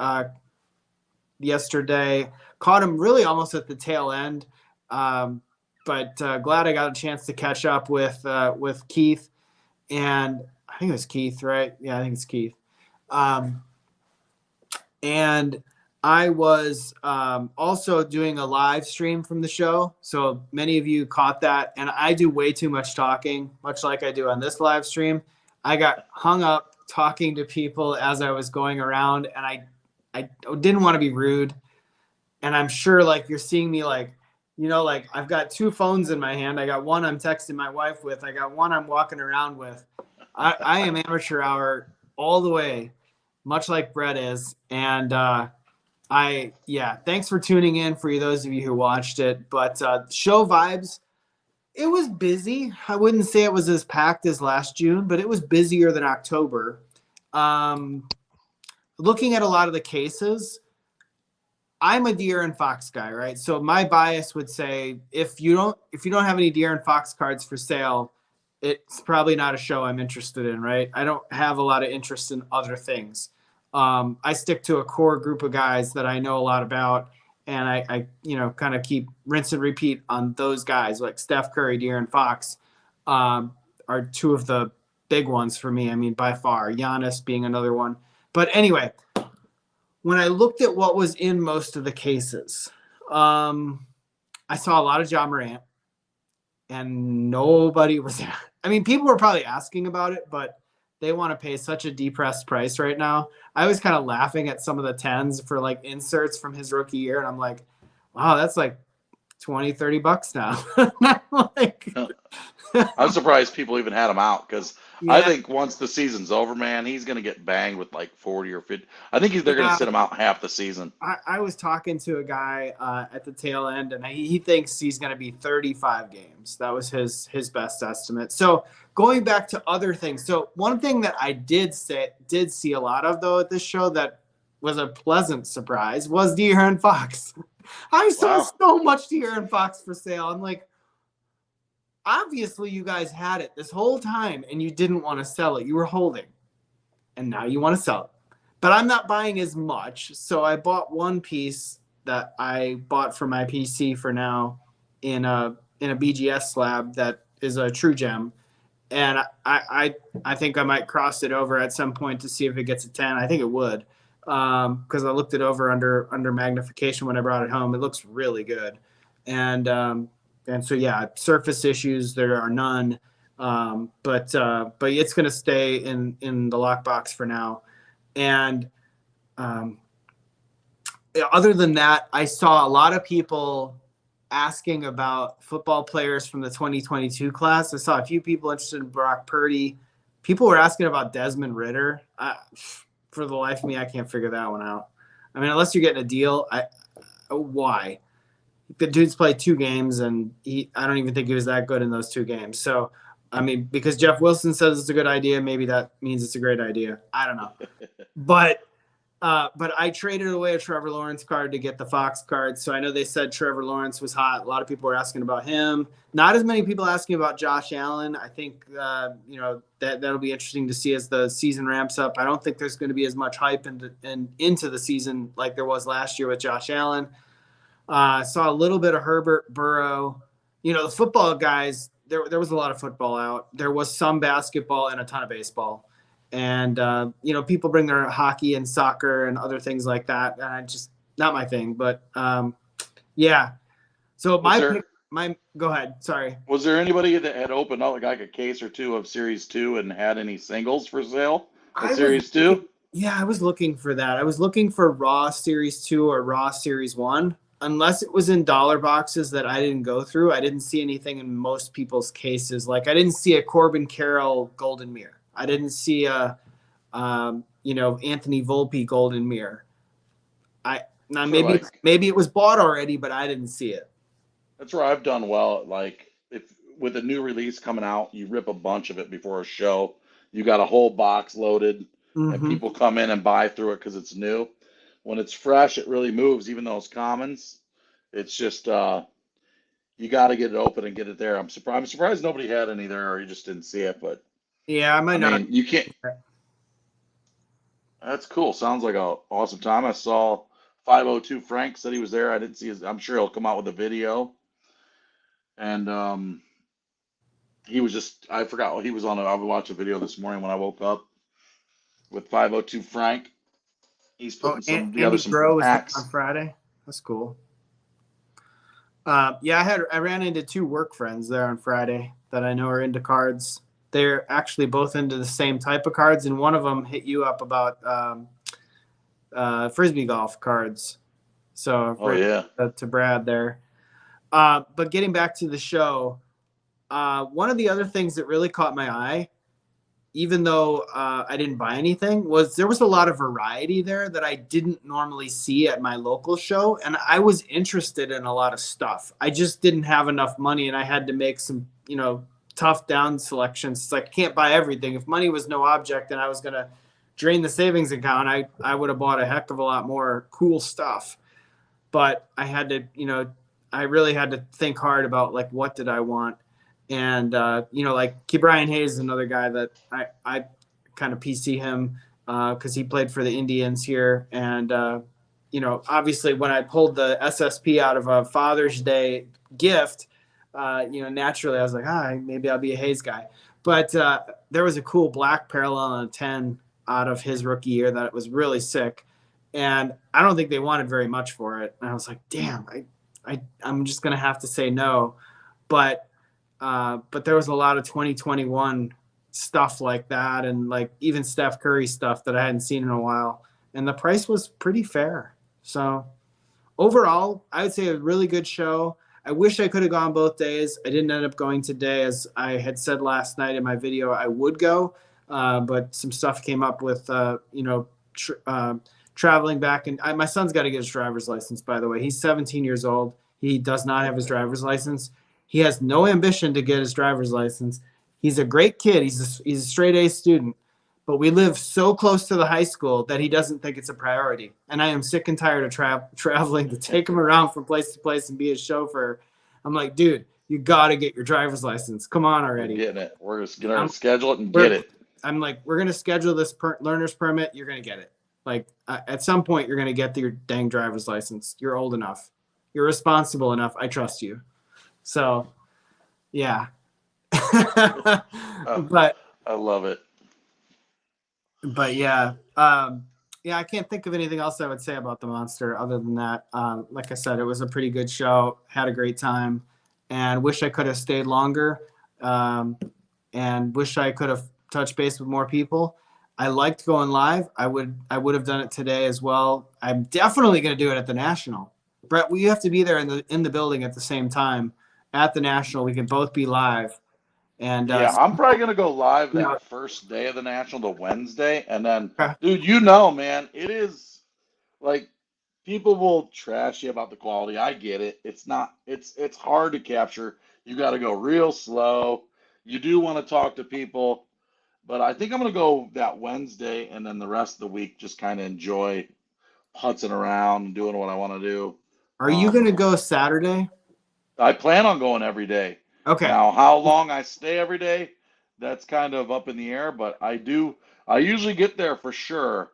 yesterday. Caught him really almost at the tail end, but glad I got a chance to catch up with Keith, and I think it was Keith, right? Yeah, I think it's Keith. And I was also doing a live stream from the show. So many of you caught that. And I do way too much talking, much like I do on this live stream. I got hung up talking to people as I was going around, and I didn't want to be rude. And I'm sure like you're seeing me like I've got 2 phones in my hand. I got one I'm texting my wife with. I got one I'm walking around with. I am amateur hour all the way. much like Brett is. And thanks for tuning in for those of you who watched it. But show vibes, it was busy. I wouldn't say it was as packed as last June, but it was busier than October. Looking at a lot of the cases, I'm a De'Aaron Fox guy, right? So my bias would say if you don't have any De'Aaron Fox cards for sale, it's probably not a show I'm interested in, right? I don't have a lot of interest in other things. I stick to a core group of guys that I know a lot about, and I kind of keep rinse and repeat on those guys like Steph Curry, De'Aaron Fox, are two of the big ones for me. I mean, by far, Giannis being another one. But anyway, when I looked at what was in most of the cases, I saw a lot of Ja Morant, and nobody was. I mean, people were probably asking about it, but they want to pay such a depressed price right now. I was kind of laughing at some of the 10s for like inserts from his rookie year, and I'm like, wow, that's like $20-$30 now. Like, I'm surprised people even had him out because yeah, I think once the season's over, man, he's going to get banged with like 40 or 50. I think they're going to sit him out half the season. I was talking to a guy at the tail end, and he thinks he's going to be 35 games. That was his best estimate. So going back to other things. So one thing that I did see a lot of, though, at this show that was a pleasant surprise was De'Aaron Fox. I saw so much De'Aaron Fox for sale. I'm like, obviously you guys had it this whole time and you didn't want to sell it. You were holding, and now you want to sell it. But I'm not buying as much. So I bought one piece that I bought for my PC for now in a BGS slab that is a true gem. And I think I might cross it over at some point to see if it gets a 10. I think it would. Because I looked it over under magnification when I brought it home. It looks really good. And so yeah, surface issues there are none. But it's going to stay in the lockbox for now. And other than that, I saw a lot of people asking about football players from the 2022 class. I saw a few people interested in Brock Purdy. People were asking about Desmond Ridder. For the life of me, I can't figure that one out. I mean, unless you're getting a deal, why? The dude's played 2 games, and I don't even think he was that good in those 2 games. So, I mean, because Jeff Wilson says it's a good idea, maybe that means it's a great idea. I don't know. But I traded away a Trevor Lawrence card to get the Fox card. So I know they said Trevor Lawrence was hot. A lot of people were asking about him. Not as many people asking about Josh Allen. I think, that'll be interesting to see as the season ramps up. I don't think there's going to be as much hype into the season like there was last year with Josh Allen. Saw a little bit of Herbert, Burrow. The football guys, there was a lot of football out. There was some basketball and a ton of baseball. And, people bring their hockey and soccer and other things like that. And I just, not my thing, but, yeah. So go ahead. Sorry. Was there anybody that had opened up like a case or two of Series 2 and had any singles for sale at Series 2? Yeah, I was looking for that. I was looking for raw Series 2 or raw Series 1. Unless it was in dollar boxes that I didn't go through, I didn't see anything in most people's cases. Like I didn't see a Corbin Carroll Golden Mirror. I didn't see a, Anthony Volpe Golden Mirror. Maybe it was bought already, but I didn't see it. That's where I've done well. Like if with a new release coming out, you rip a bunch of it before a show. You got a whole box loaded, and people come in and buy through it because it's new. When it's fresh, it really moves, even though it's commons. It's just you got to get it open and get it there. I'm surprised nobody had any there, or you just didn't see it. But yeah, I mean, you can't. That's cool. Sounds like an awesome time. I saw 502 Frank said he was there. I didn't see his. I'm sure he'll come out with a video. And he was just. I forgot what he was on. I watched a video this morning when I woke up with 502 Frank. He's putting some packs on Friday. That's cool. I ran into 2 work friends there on Friday that I know are into cards. They're actually both into the same type of cards, and one of them hit you up about Frisbee golf cards. So to Brad there. But getting back to the show, one of the other things that really caught my eye, even though I didn't buy anything, was there was a lot of variety there that I didn't normally see at my local show. And I was interested in a lot of stuff. I just didn't have enough money, and I had to make some, tough down selections. It's like I can't buy everything. If money was no object and I was going to drain the savings account, I would have bought a heck of a lot more cool stuff. But I had to, I really had to think hard about like, what did I want? And, like Brian Hayes is another guy that I kind of PC him because he played for the Indians here. And, obviously when I pulled the SSP out of a Father's Day gift, naturally I was like, maybe I'll be a Hayes guy. But there was a cool black parallel on a 10 out of his rookie year that was really sick. And I don't think they wanted very much for it. And I was like, damn, I'm just going to have to say no. But there was a lot of 2021 stuff like that, and like even Steph Curry stuff that I hadn't seen in a while. And the price was pretty fair. So overall, I would say a really good show. I wish I could have gone both days. I didn't end up going today. As I had said last night in my video, I would go, but some stuff came up with, traveling back. And my son's got to get his driver's license, by the way. He's 17 years old. He does not have his driver's license. He has no ambition to get his driver's license. He's a great kid. He's a straight A student, but we live so close to the high school that he doesn't think it's a priority. And I am sick and tired of traveling to take him around from place to place and be his chauffeur. I'm like, dude, you got to get your driver's license. Come on already. We're getting it. We're just going to schedule it and get it. I'm like, we're going to schedule this learner's permit. You're going to get it. Like at some point, you're going to get your dang driver's license. You're old enough. You're responsible enough. I trust you. So, yeah. But I love it. But yeah, I can't think of anything else I would say about the Monster other than that. Like I said, it was a pretty good show. Had a great time, and wish I could have stayed longer. And wish I could have touched base with more people. I liked going live. I would have done it today as well. I'm definitely going to do it at the National. Brett, we have to be there in the building at the same time. At the National, we can both be live. And I'm probably gonna go live that first day of the National, the Wednesday, and then, dude, man, it is like people will trash you about the quality. I get it. It's hard to capture. You got to go real slow. You do want to talk to people, but I think I'm gonna go that Wednesday, and then the rest of the week just kind of enjoy putzing around and doing what I want to do. Are you gonna go Saturday? I plan on going every day. Okay. Now, how long I stay every day, that's kind of up in the air, but I usually get there for sure.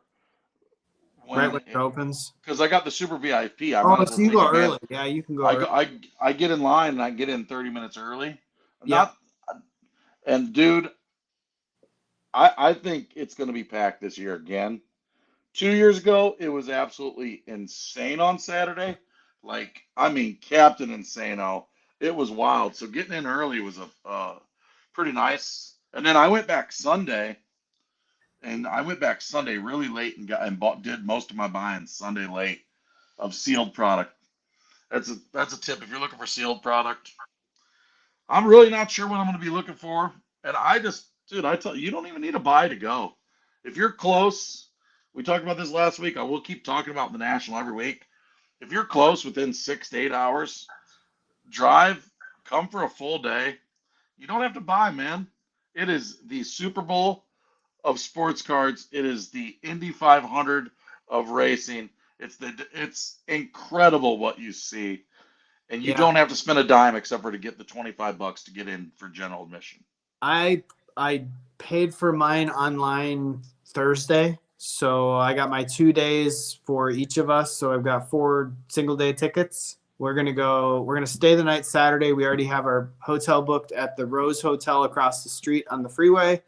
Right when it opens? Because I got the super VIP. So you go early. Yeah, you can go early. I get in line and I get in 30 minutes early. And dude, I think it's going to be packed this year again. 2 years ago, it was absolutely insane on Saturday. Like, I mean, Captain Insano. It was wild. So getting in early was pretty nice. And then I went back Sunday really late and did most of my buying Sunday late of sealed product. That's a tip if you're looking for sealed product. I'm really not sure what I'm going to be looking for, and I tell you, you don't even need a buy to go. If you're close, we talked about this last week. I will keep talking about the National every week. If you're close within 6 to 8 hours, drive, come for a full day. You don't have to buy, man. It is the Super Bowl of sports cards. It is the Indy 500 of racing. It's incredible what you see, and you don't have to spend a dime except for to get the $25 to get in for general admission. I paid for mine online Thursday, so I got my 2 days for each of us. So I've got 4 single day tickets. We're gonna stay the night Saturday. We already have our hotel booked at the Rose Hotel across the street on the freeway.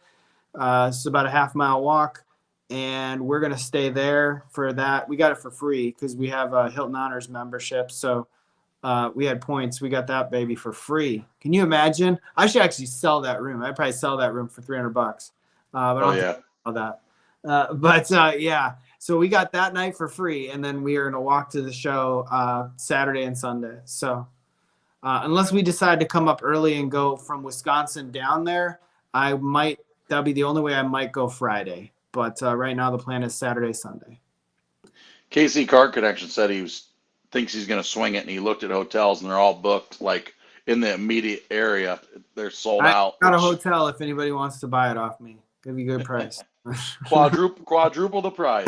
It's about a half-mile walk, and we're gonna stay there for that. We got it for free because we have a Hilton Honors membership. So we had points. We got that baby for free. Can you imagine? I should actually sell that room. I'd probably sell that room for $300. But I don't think about that. Yeah. So we got that night for free, and then we are gonna walk to the show Saturday and Sunday. So unless we decide to come up early and go from Wisconsin down there, I might that'll be the only way I might go Friday. But right now the plan is Saturday, Sunday. KC Card Connection said thinks he's going to swing it, and he looked at hotels, and they're all booked, like in the immediate area. They're sold I out. got a hotel if anybody wants to buy it off me. Give you a good price. Quadruple the price.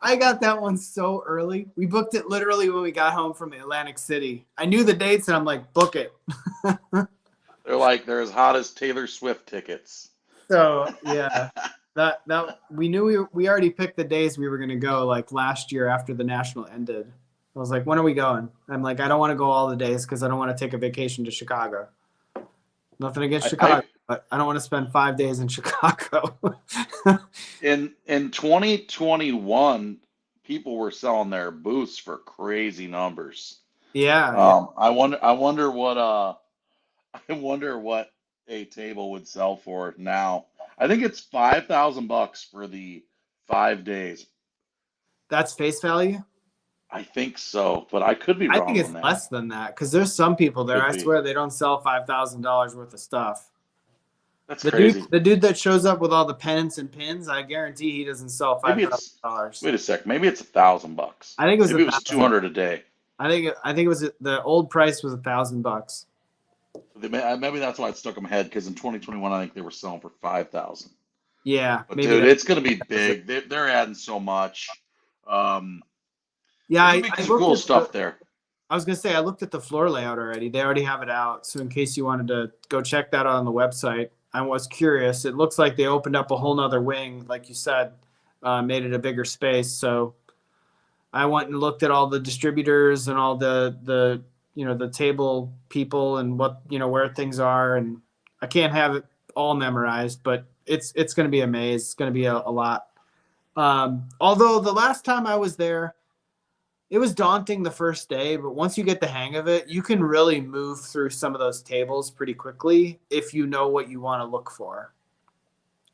I got that one so early. We booked it literally when we got home from Atlantic City. I knew the dates, and I'm like, book it. They're as hot as Taylor Swift tickets. So yeah, that we knew we already picked the days we were gonna go, like last year after the national ended. I was like, when are we going? I'm like, I don't want to go all the days because I don't want to take a vacation to Chicago. Nothing against Chicago, but I don't want to spend 5 days in Chicago. In 2021, people were selling their booths for crazy numbers. Yeah. I wonder what a table would sell for now. I think it's $5,000 for the 5 days. That's face value? I think so, but I could be I wrong think it's on that. less than that because there's some people there. I swear they don't sell $5,000 worth of stuff. That's crazy. The dude that shows up with all the pennants and pins, I guarantee he doesn't sell $5,000. Wait a sec. Maybe it's $1,000. I think it was maybe it was 200 a day. I think it was the old price was $1,000. Maybe that's why it stuck in my head because in 2021 I think they were selling for 5,000. Yeah, but dude, it's gonna be big. They're adding so much. Yeah, I some cool stuff there. I was gonna say I looked at the floor layout already. They already have it out. So in case you wanted to go check that out on the website, I was curious. It looks like they opened up a whole nother wing, like you said, made it a bigger space. So I went and looked at all the distributors and all the the table people and what where things are. And I can't have it all memorized, but it's going to be a maze. It's going to be a lot. Although the last time I was there, it was daunting the first day, but once you get the hang of it, you can really move through some of those tables pretty quickly if you know what you want to look for.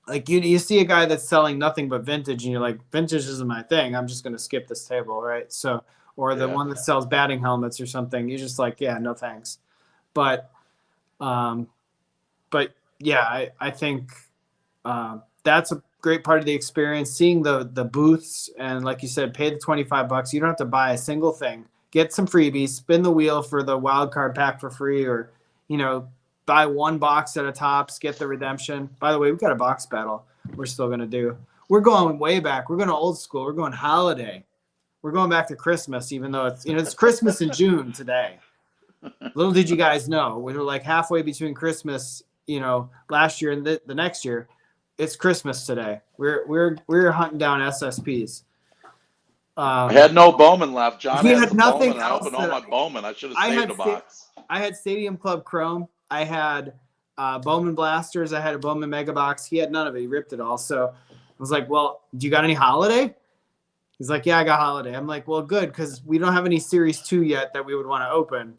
Like you see a guy that's selling nothing but vintage and you're like, vintage isn't my thing. I'm just going to skip this table, right? So, or the one that sells batting helmets or something, you're just like, yeah, no thanks. But yeah, I think that's a great part of the experience, seeing the booths, and like you said, pay the $25. You don't have to buy a single thing. Get some freebies, spin the wheel for the wild card pack for free, or buy one box at a Tops, get the redemption. By the way, we've got a box battle we're still going to do. We're going way back. We're going to old school. We're going holiday. We're going back to Christmas, even though it's Christmas in June today. Little did you guys know, we were like halfway between Christmas last year and the next year. It's Christmas today. We're hunting down SSPs. I had no Bowman left. John had nothing Bowman. I opened all my Bowman. I should have saved a box. I had Stadium Club Chrome. I had Bowman Blasters. I had a Bowman Mega Box. He had none of it. He ripped it all. So I was like, well, do you got any holiday? He's like, yeah, I got holiday. I'm like, well, good, because we don't have any Series 2 yet that we would want to open.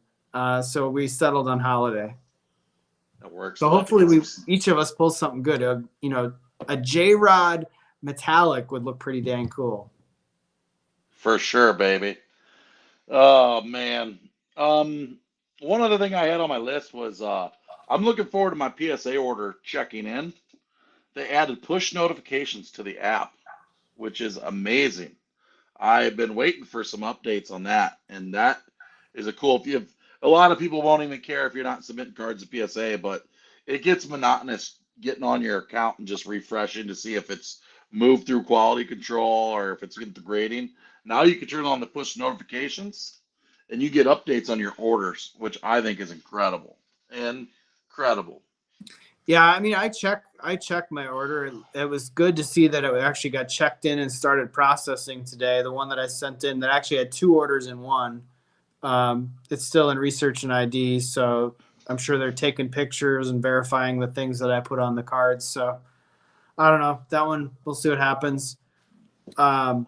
So we settled on holiday. That works. So hopefully each of us pulls something good. A J-Rod metallic would look pretty dang cool. For sure, baby. Oh man. One other thing I had on my list was I'm looking forward to my PSA order checking in. They added push notifications to the app, which is amazing. I've been waiting for some updates on that, and that is a cool. A lot of people won't even care if you're not submitting cards to PSA, but it gets monotonous getting on your account and just refreshing to see if it's moved through quality control or if it's getting the grading. Now you can turn on the push notifications and you get updates on your orders, which I think is incredible. Incredible. Yeah, I mean, I checked my order. It was good to see that it actually got checked in and started processing today. The one that I sent in that actually had 2 orders in one. It's still in research and ID, so I'm sure they're taking pictures and verifying the things that I put on the cards. So I don't know. That one, we'll see what happens. One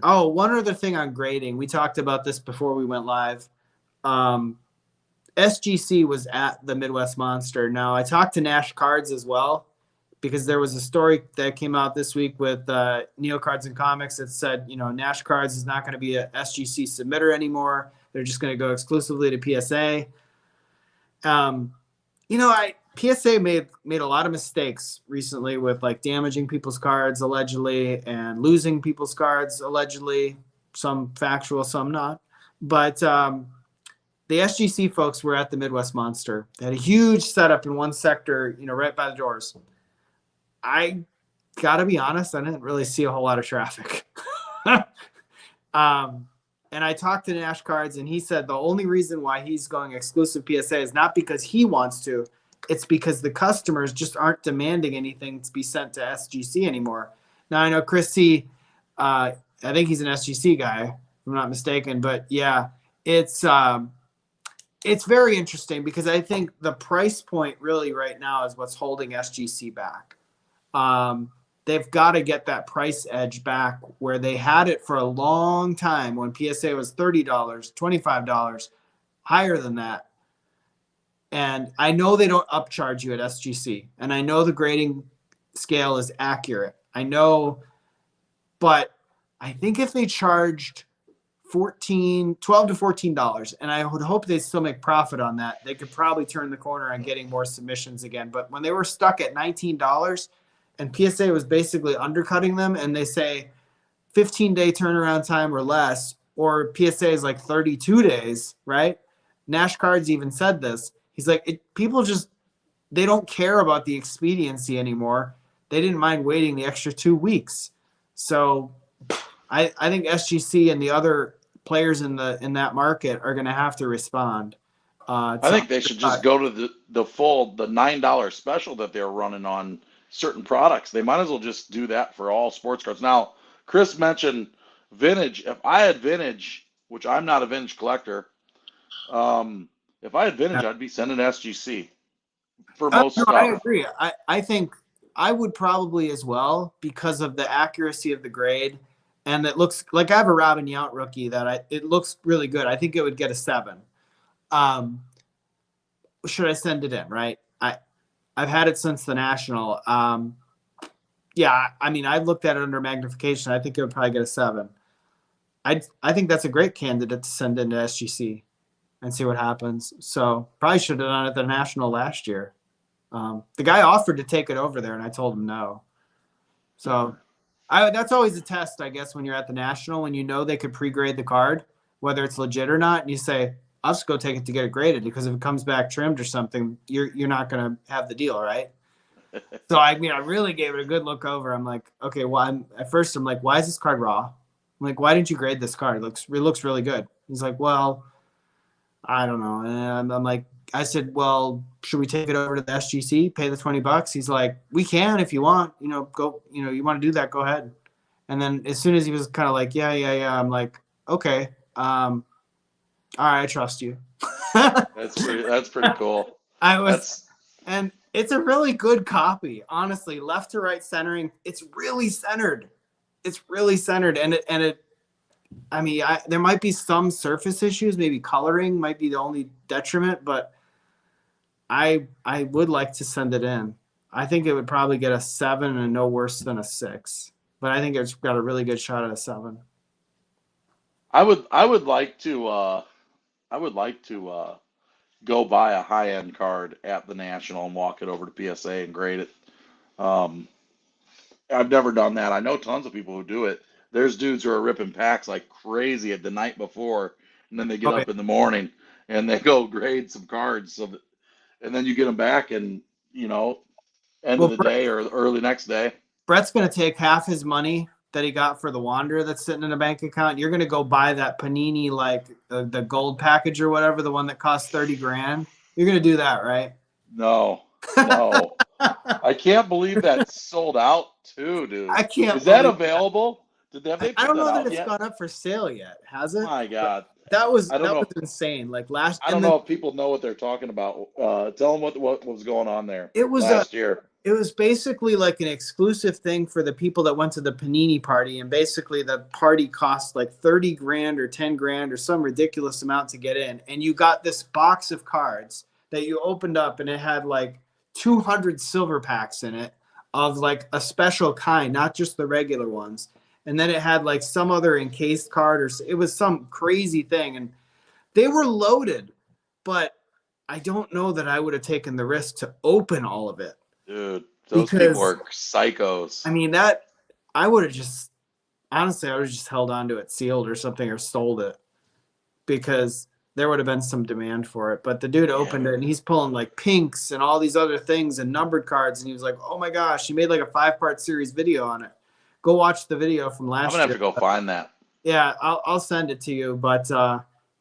other thing on grading. We talked about this before we went live. SGC was at the Midwest Monster. Now, I talked to Nash Cards as well, because there was a story that came out this week with Neo Cards and Comics that said, Nash Cards is not going to be a SGC submitter anymore. They're just going to go exclusively to PSA. PSA made a lot of mistakes recently with like damaging people's cards allegedly and losing people's cards allegedly. Some factual, some not. But the SGC folks were at the Midwest Monster. They had a huge setup in one sector, right by the doors. I gotta be honest, I didn't really see a whole lot of traffic. And I talked to Nash Cards, and he said the only reason why he's going exclusive PSA is not because he wants to, it's because the customers just aren't demanding anything to be sent to SGC anymore. Now I know Chris C, I think he's an SGC guy, if I'm not mistaken, but yeah, it's very interesting because I think the price point really right now is what's holding SGC back. They've got to get that price edge back where they had it for a long time when PSA was $30, $25, higher than that. And I know they don't upcharge you at SGC. And I know the grading scale is accurate. I know, but I think if they charged $12 to $14, and I would hope they still make profit on that, they could probably turn the corner on getting more submissions again. But when they were stuck at $19, and PSA was basically undercutting them, and they say 15-day turnaround time or less, or PSA is like 32 days, right? Nash Cards even said this. He's like, people just, they don't care about the expediency anymore. They didn't mind waiting the extra 2 weeks. So I think SGC and the other players in that market are going to have to respond. I think they should just go to the $9 special that they're running on certain products. They might as well just do that for all sports cards. Now, Chris mentioned vintage. If I had vintage, which I'm not a vintage collector, if I had vintage, I'd be sending SGC for most no, stuff. I agree. I think I would probably as well because of the accuracy of the grade. And it looks like I have a Robin Yount rookie that it looks really good. I think it would get a 7. Should I send it in, right? I've had it since the National. Yeah, I mean, I looked at it under magnification. I think it would probably get a 7. I think that's a great candidate to send into SGC and see what happens. So probably should have done it at the National last year. The guy offered to take it over there, and I told him no. So that's always a test, I guess, when you're at the National, when you know they could pre-grade the card, whether it's legit or not, and you say, I'll just go take it to get it graded, because if it comes back trimmed or something, you're not going to have the deal, right? So, I mean, I really gave it a good look over. I'm like, okay, well, at first I'm like, why is this card raw? I'm like, why didn't you grade this card? It looks really good. He's like, well, I don't know. And I'm like, I said, well, should we take it over to the SGC, pay the $20? He's like, we can if you want, go, you want to do that, go ahead. And then as soon as he was kind of like, yeah, I'm like, okay, all right, I trust you. That's pretty cool. And it's a really good copy, honestly. Left to right centering, it's really centered. And I mean, there might be some surface issues, maybe coloring might be the only detriment, but I would like to send it in. I think it would probably get a 7 and no worse than a 6, but I think it's got a really good shot at a 7. I would like to go buy a high-end card at the National and walk it over to PSA and grade it. I've never done that. I know tons of people who do it. There's dudes who are ripping packs like crazy at the night before, and then they get up in the morning and they go grade some cards. And then you get them back, and end of the day or early next day. Brett's going to take half his money that he got for the Wanderer that's sitting in a bank account. You're going to go buy that Panini, like the gold package or whatever, the one that costs $30,000. You're going to do that, right? No. I can't believe that's sold out too, dude. I can't. Is that available? I don't know that it's gone up for sale yet. Has it? My God. That was insane. Like I don't know if people know what they're talking about. Tell them what was going on there. It was last year. It was basically like an exclusive thing for the people that went to the Panini party, and basically the party cost like $30,000 or $10,000 or some ridiculous amount to get in, and you got this box of cards that you opened up, and it had like 200 silver packs in it of like a special kind, not just the regular ones. And then it had like some other encased card, or it was some crazy thing, and they were loaded. But I don't know that I would have taken the risk to open all of it Dude, those people because are psychos. I mean that I would have just honestly I would have just held on to it sealed or something or sold it because there would have been some demand for it. But the dude Yeah, opened it and he's pulling like pinks and all these other things and numbered cards and he was like, "Oh my gosh, he made like a 5-part series video on it." Go watch the video from I'm gonna last have year. to go find that. Yeah, I'll send it to you. But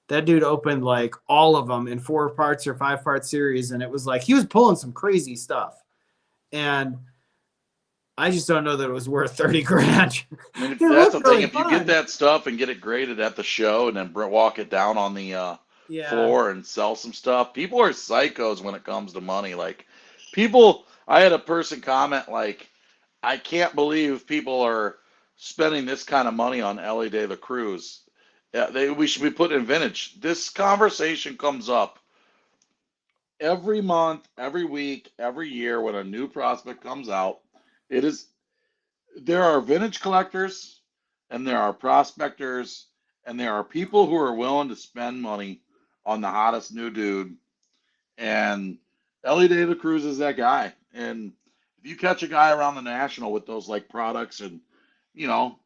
that dude opened like all of them in 4 parts or 5-part series, and it was like he was pulling some crazy stuff. And I just don't know that it was worth 30 grand. I mean, It that's looked the thing. really If you get fun. that stuff and get it graded at the show, and then walk it down on the Yeah, floor and sell some stuff, people are psychos when it comes to money. Like, people, I had a person comment like, "I can't believe people are spending this kind of money on Ellie De La Cruz. Yeah, we should be putting in vintage." This conversation comes up every month, every week, every year when a new prospect comes out. It is There are vintage collectors and there are prospectors and there are people who are willing to spend money on the hottest new dude. And Ellie De La Cruz is that guy. And if you catch a guy around the National with those like products and you know,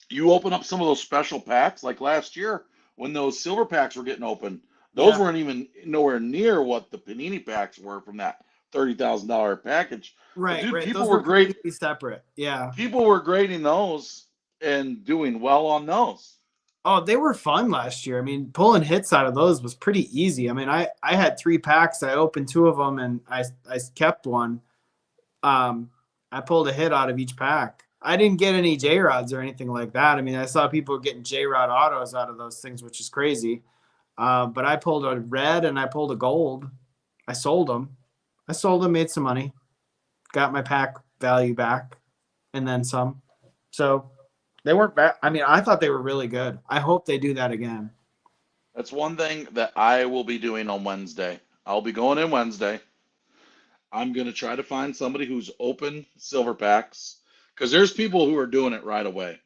you open up some of those special packs like last year when those silver packs were getting open, those yeah, weren't even nowhere near what the Panini packs were from that $30,000 package. But right, dude, right. Those were completely separate. Yeah. people were grading those and doing well on those. Oh, they were fun last year. I mean, pulling hits out of those was pretty easy. I mean, I had 3 packs. I opened 2 of them and I kept one. Um, I pulled a hit out of each pack. I didn't get any J Rods or anything like that. I mean, I saw people getting J Rod autos out of those things, which is crazy. But I pulled a red and I pulled a gold. I sold them. I sold them, made some money, got my pack value back, and then some. So they weren't bad. I mean, I thought they were really good. I hope they do that again. That's one thing that I will be doing on Wednesday. I'll be going in Wednesday. I'm going to try to find somebody who's open silver packs because there's people who are doing it right away. And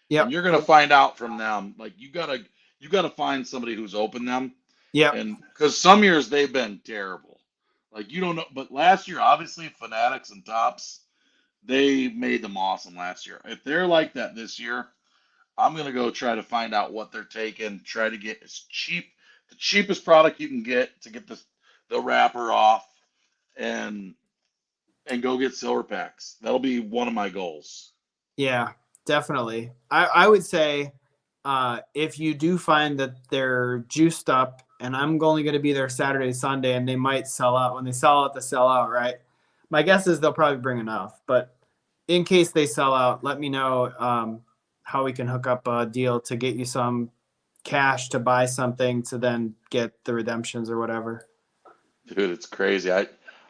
Yep. you're going to find out from them. Like, you got to find somebody who's open them. Yep. And because some years they've been terrible. Like, you don't know, but last year obviously Fanatics and Tops, they made them awesome last year. If they're like that this year, I'm gonna go try to find out what they're taking. Try to get the cheapest product you can get to get the wrapper off, and go get silver packs. That'll be one of my goals. Yeah, definitely. I would say if you do find that they're juiced up, and I'm only going to be there Saturday, Sunday, and they might sell out. When they sell out, they sell out, right? My guess is they'll probably bring enough. But in case they sell out, let me know how we can hook up a deal to get you some cash to buy something to then get the redemptions or whatever. Dude, it's crazy.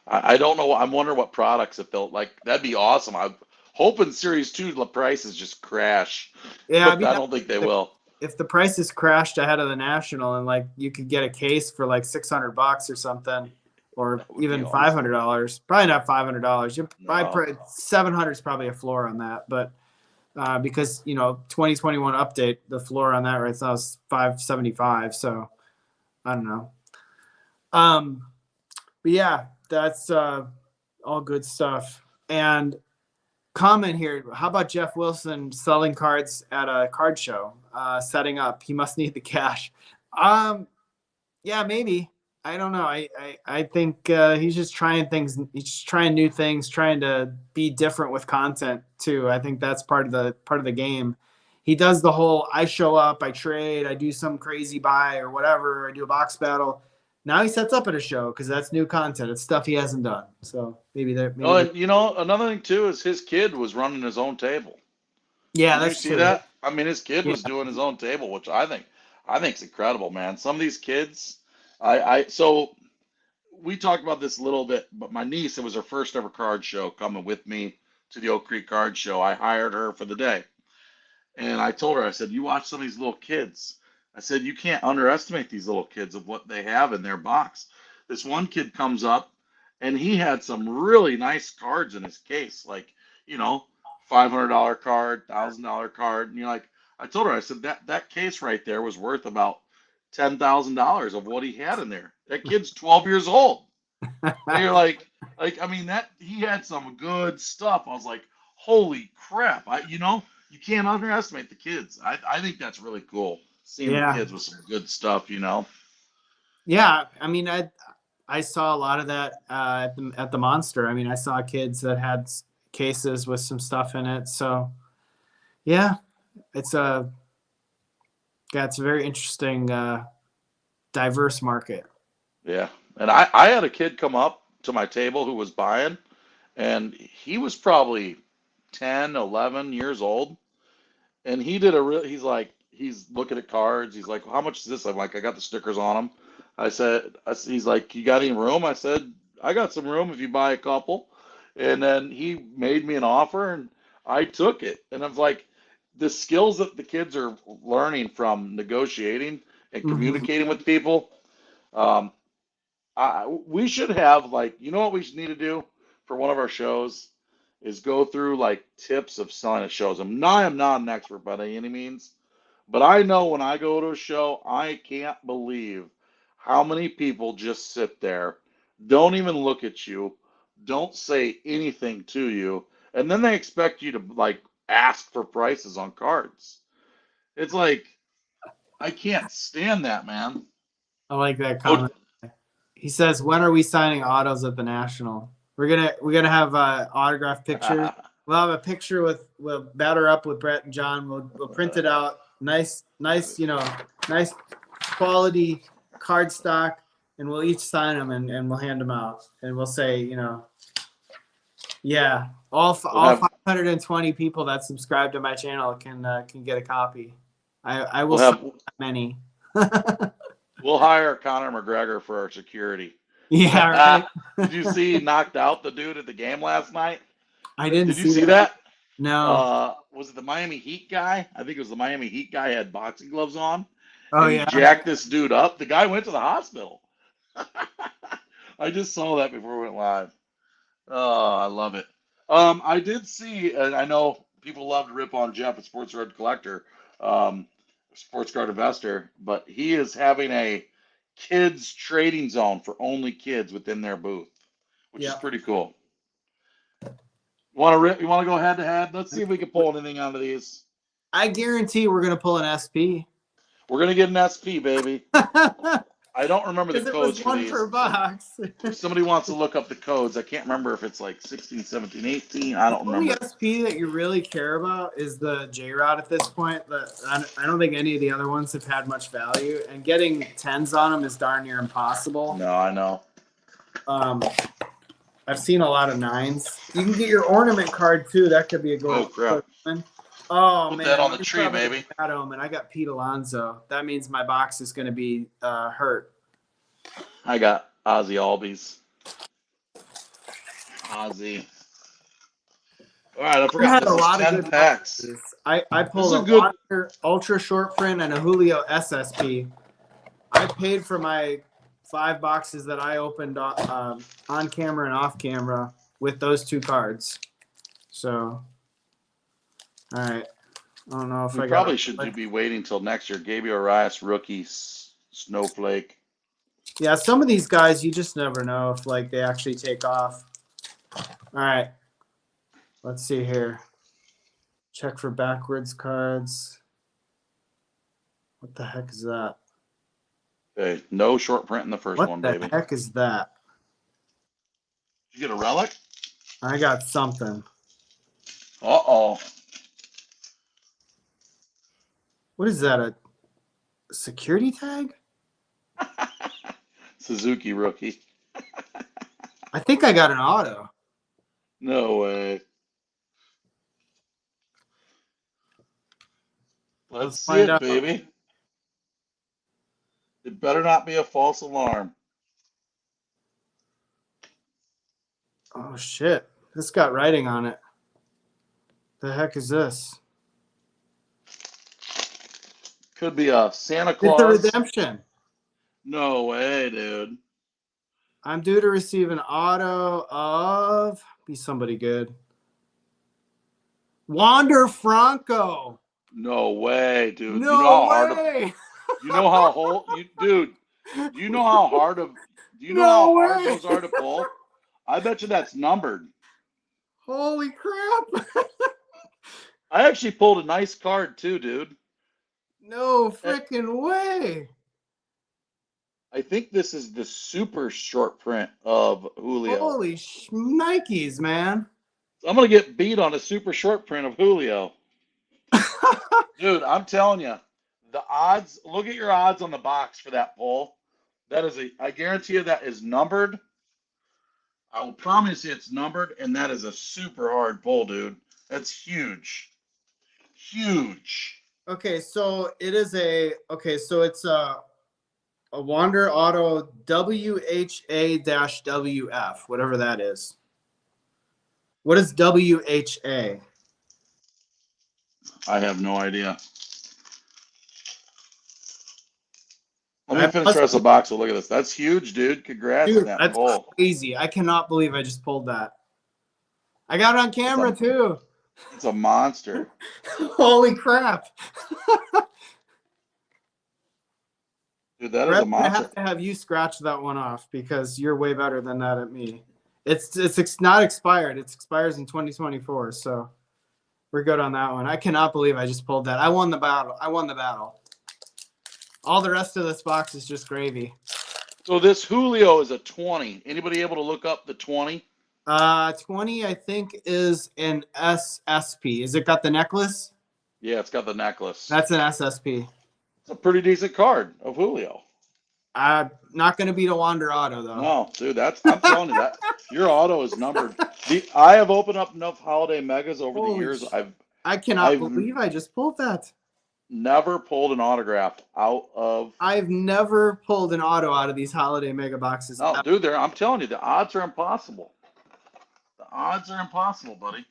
I don't know. I'm wondering what products if they'll like. That'd be awesome. I'm hoping Series 2 the prices just crash, Yeah, but I don't think they will. if the prices crashed ahead of the national and like you could get a case for like $600 or something, or That would be even awesome. $500, probably not $500. You No, 700 is probably a floor on that, but because 2021 update, the floor on that right now is 575. So I don't know. Um, but yeah, that's all good stuff. And comment here. How about Jeff Wilson selling cards at a card show? Setting up. He must need the cash. Um, yeah, maybe. I don't know. I think he's just trying things. He's just trying new things, trying to be different with content too. I think that's part of the game. He does the whole I show up, I trade, I do some crazy buy or whatever, I do a box battle. Now he sets up at a show because that's new content. It's stuff he hasn't done. So maybe there, maybe oh, there. and another thing too is his kid was running his own table. Yeah, Did you that's see true. that? I mean, his kid Yeah, was doing his own table, which I think's incredible, man. Some of these kids, so we talked about this a little bit, but my niece, it was her first ever card show coming with me to the Oak Creek Card Show. I hired her for the day. And I told her, I said, you watch some of these little kids. I said, you can't underestimate these little kids of what they have in their box. This one kid comes up and he had some really nice cards in his case, like, you know, $500 card, $1,000 card. And you're like, I told her, I said, that case right there was worth about $10,000 of what he had in there. That kid's 12 years old. And you're like, I mean, that he had some good stuff. I was like, holy crap. You can't underestimate the kids. I think that's really cool. Seeing the Yeah. kids with some good stuff. Yeah. I mean, I saw a lot of that at the Monster. I mean, I saw kids that had cases with some stuff in it. So yeah, it's a very interesting, diverse market. Yeah. And I had a kid come up to my table who was buying, and he was probably 10, 11 years old. And he did he's looking at cards. He's like, how much is this? I'm like, I got the stickers on them. He's like, you got any room? I said, I got some room if you buy a couple. And then he made me an offer and I took it. And I was like, the skills that the kids are learning from negotiating and Mm-hmm. communicating with people, um, we should have what we need to do for one of our shows is go through like tips of selling at shows. I am not an expert by any means, but I know when I go to a show, I can't believe how many people just sit there, don't even look at you, don't say anything to you, and then they expect you to like ask for prices on cards. It's like I can't stand that, man. I like that Oh, comment. He says, "When are we signing autos at the National? We're gonna have an autograph picture. We'll have a picture we'll batter up with Brett and John. We'll print it out. Nice, nice quality card stock, and we'll each sign them and we'll hand them out. And we'll say, yeah, all we'll have 520 people that subscribe to my channel can get a copy. I will we'll sign have that many. we'll hire Conor McGregor for our security. Yeah, right. Did you see he knocked out the dude at the game last night? I didn't Did you see see that. that? No. Was it the Miami Heat guy? I think it was the Miami Heat guy had boxing gloves on, Oh and he yeah. jacked this dude up. The guy went to the hospital. I just saw that before we went live. Oh, I love it. I did see, and I know people love to rip on Jeff, a sports card collector, um, sports card investor, but he is having a kids trading zone for only kids within their booth, which is Yeah. pretty cool. You want to go head to head? Let's see if we can pull anything out of these. I guarantee we're gonna pull an SP. We're gonna get an SP, baby. I don't remember the Because it codes was for one these. per box. If somebody wants to look up the codes, I can't remember if it's like 16, 17, 18. I don't The only remember. SP that you really care about is the J Rod at this point. I don't think any of the other ones have had much value, and getting 10s on them is darn near impossible. No, I know. I've seen a lot of 9s. You can get your ornament card too. That could be a good. Oh crap! One. Oh Put man, that on the tree, baby. And I got Pete Alonso. That means my box is going to be hurt. I got Ozzy Albies. Ozzy. All right, I forgot. This is 10 packs. I pulled a ultra short print and a Julio SSP. I paid for my 5 boxes that I opened on camera and off camera with those 2 cards. So, all right. I don't know if we probably should be waiting till next year. Gabriel Arias, rookie, snowflake. Yeah, some of these guys you just never know if they actually take off. All right. Let's see here. Check for backwards cards. What the heck is that? Okay, no short print in the first one, baby. What the heck is that? Did you get a relic? I got something. Uh-oh. What is that? A security tag? Suzuki rookie. I think I got an auto. No way. Let's see it, baby. It better not be a false alarm. Oh, shit. This got writing on it. The heck is this? Could be a Santa Claus. It's a redemption. No way, dude. I'm due to receive an auto of... Be somebody good. Wander Franco. No way, dude. No way. You know how dude, you know how hard of, do you know how No hard way. those are to pull? I bet you that's numbered. Holy crap. I actually pulled a nice card too, dude. No Eh, freaking way. I think this is the super short print of Julio. Holy Nikes, man. I'm gonna get beat on a super short print of Julio. Dude, I'm telling you, the odds, look at your odds on the box for that pull. That is I guarantee you that is numbered. I will promise you it's numbered, and that is a super hard pull, dude. That's huge. Huge. Okay, so it is so it's a Wander Auto WHA-WF, whatever that is. What is WHA? I have no idea. Let me That finish the must rest be, of the box. We'll look at this. That's huge, dude. Congrats on dude, that that's pull. crazy. I cannot believe I just pulled that. I got it on That's camera too. that's a monster. Holy crap. Dude, that is Brett, a I'm gonna monster. have to have you scratch that one off because you're way better than that at me. It's not expired. It expires in 2024, so we're good on that one. I cannot believe I just pulled that. I won the battle. I won the battle. All the rest of this box is just gravy. So this Julio is a 20. Anybody able to look up the 20? 20 I think is an SSP. Is it got the necklace? Yeah, it's got the necklace. That's an SSP. It's a pretty decent card of Julio. Not gonna beat a Wander Auto though. No, dude, I'm telling you that your auto is numbered. I have opened up enough holiday megas over the years. I cannot I've believe I just pulled that. never pulled an autograph out of. I've never pulled an auto out of these holiday mega boxes. No, dude, I'm telling you, the odds are impossible. The odds are impossible, buddy.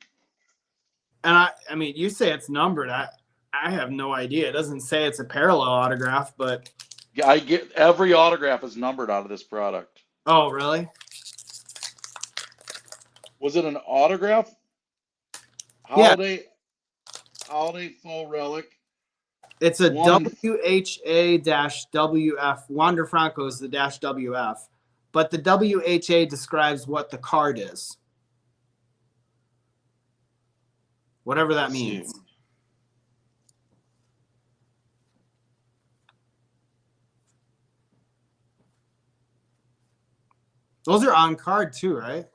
And I mean, you say it's numbered. I have no idea. It doesn't say it's a parallel autograph, but I get every autograph is numbered out of this product. oh, really? Was it an autograph? Yeah, Holiday full relic. it's a One in, WHA-WF. Wander Franco is the dash WF, but the WHA describes what the card is. Whatever that means. see. Those are on card too, right?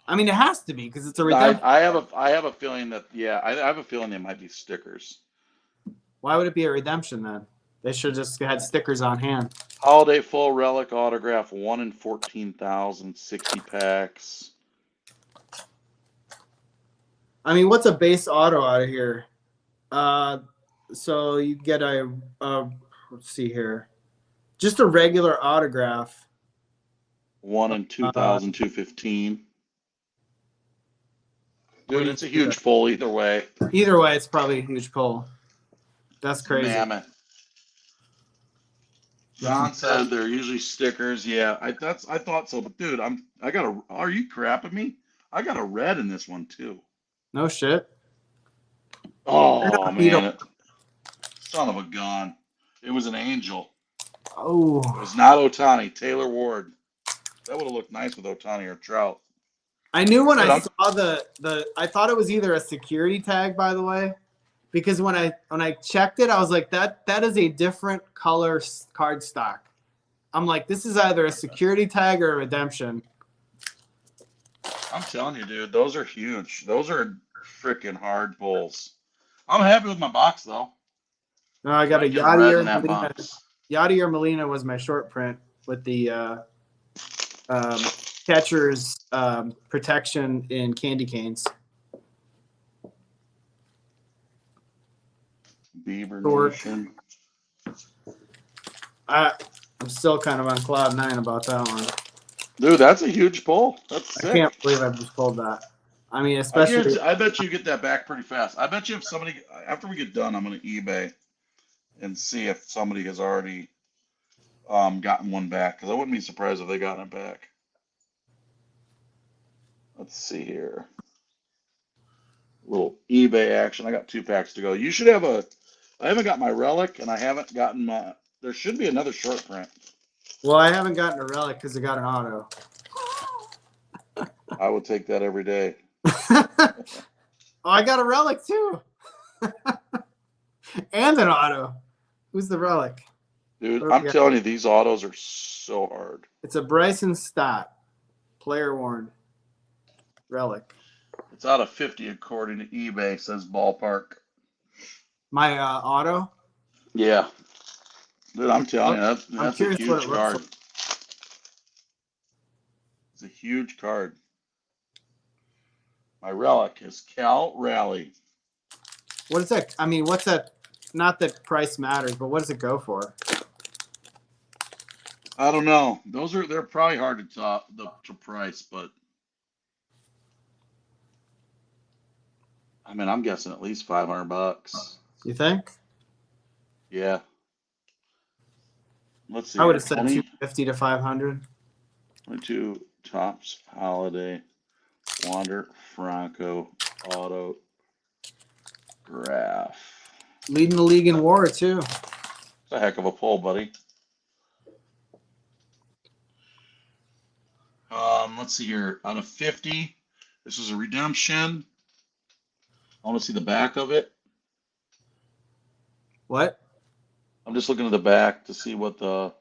I mean, it has to be because it's a redemption. I have a feeling that I have a feeling they might be stickers. Why would it be a redemption then? They should just had stickers on hand. Holiday full relic autograph, 1 in 14,000, 60 packs. I mean, what's a base auto out of here? So you get let's see here, just a regular autograph. 1 in 2,215. Dude, it's a huge pull either way. Either way, it's probably a huge pull. That's crazy. Mammoth. John said they're usually stickers. Yeah, I thought so, but dude, are you crapping me? I got a red in this one too. No shit. Oh man, son of a gun! It was an angel. Oh, It was not Otani. Taylor Ward. That would have looked nice with Otani or Trout. I knew when I saw the I thought it was either a security tag, by the way, because when I checked it, I was like, that is a different color card stock. I'm like, this is either a security tag or a redemption. I'm telling you, dude, those are huge. Those are freaking hard pulls. I'm happy with my box though. No, I got a Get red in Yadier that Molina. box. Yadier Molina was my short print with the catcher's protection in candy canes. Beaver Short. Nation. I'm still kind of on cloud 9 about that one. Dude, that's a huge pull. That's sick. I can't believe I just pulled that. I mean, especially. I bet you get that back pretty fast. I bet you if somebody, after we get done, I'm going to eBay and see if somebody has already gotten one back, because I wouldn't be surprised if they gotten it back. Let's see here. Little eBay action. I got 2 packs to go. You should have a I haven't got my relic, and I haven't gotten my. There should be another short print. Well, I haven't gotten a relic because I got an auto. I would take that every day. Oh, I got a relic too. And an auto. Who's the relic? Dude, I'm telling you, these autos are so hard. It's a Bryson Stott, player worn relic. It's out of 50 according to eBay, says ballpark. My auto? Yeah. Dude, I'm telling you, that's a huge card. Like. It's a huge card. My relic is Cal Raleigh. What is that? I mean, what's that? Not that price matters, but what does it go for? I don't know. They're probably hard to price, but I mean, I'm guessing at least $500. You think? Yeah. Let's see. I would have said 250 to 500. 22 Topps Holiday Wander Franco Auto Graph. Leading the league in WAR too. It's a heck of a pull, buddy. Let's see here. Out of 50, this is a redemption. I want to see the back of it. What? I'm just looking at the back to see what the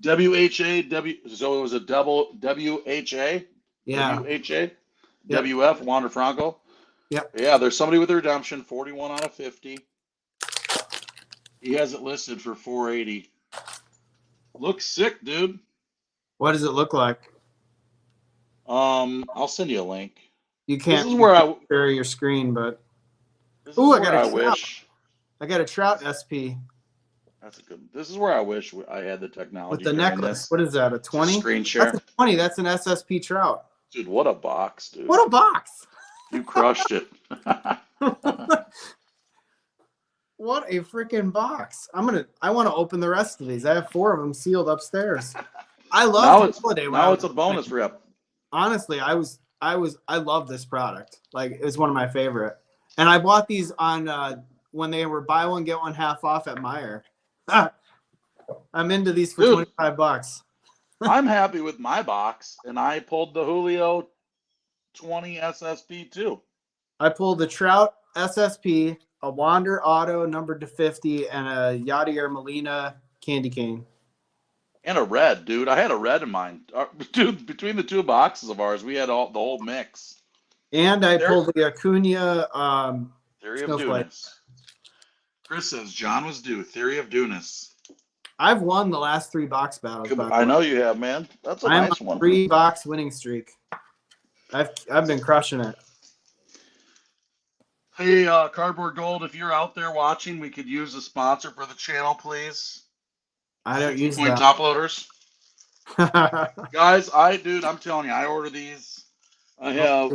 WHA. So it was a double WHA. Yeah. WHA. Yep. WF Wander Franco. Yep. Yeah, there's somebody with a redemption, 41 out of 50. He has it listed for 480. Looks sick, dude. What does it look like? I'll send you a link. You can't. This is where I share your screen, but ooh, I got a trout. I got a Trout SP. That's a good. This is where I wish I had the technology. With the necklace. What is that? A 20? Screen share. That's a 20. That's an SSP Trout. Dude, what a box, dude. What a box. You crushed it. What a freaking box. I want to open the rest of these. I have 4 of them sealed upstairs. I love holiday. Now it's a bonus rip. Honestly, I love this product. Like, it's one of my favorite. And I bought these on when they were buy one get one half off at Meijer. I'm into these for $25. I'm happy with my box, and I pulled the Julio 20 SSP too. I pulled the Trout SSP, a Wander Auto numbered to 50, and a Yadier Molina candy cane. And a red, dude. I had a red in mine. Dude, between the 2 boxes of ours, we had the whole mix. And I pulled the Acuna Theory of Dueness. Chris says John was due. Theory of Dueness. I've won the last 3 box battles. I know you have, man. That's a nice one. 3-box winning streak. I've been crushing it. Hey, Cardboard Gold, if you're out there watching, we could use a sponsor for the channel, please. I don't use that. Top loaders. Guys, I'm telling you, I order these. I have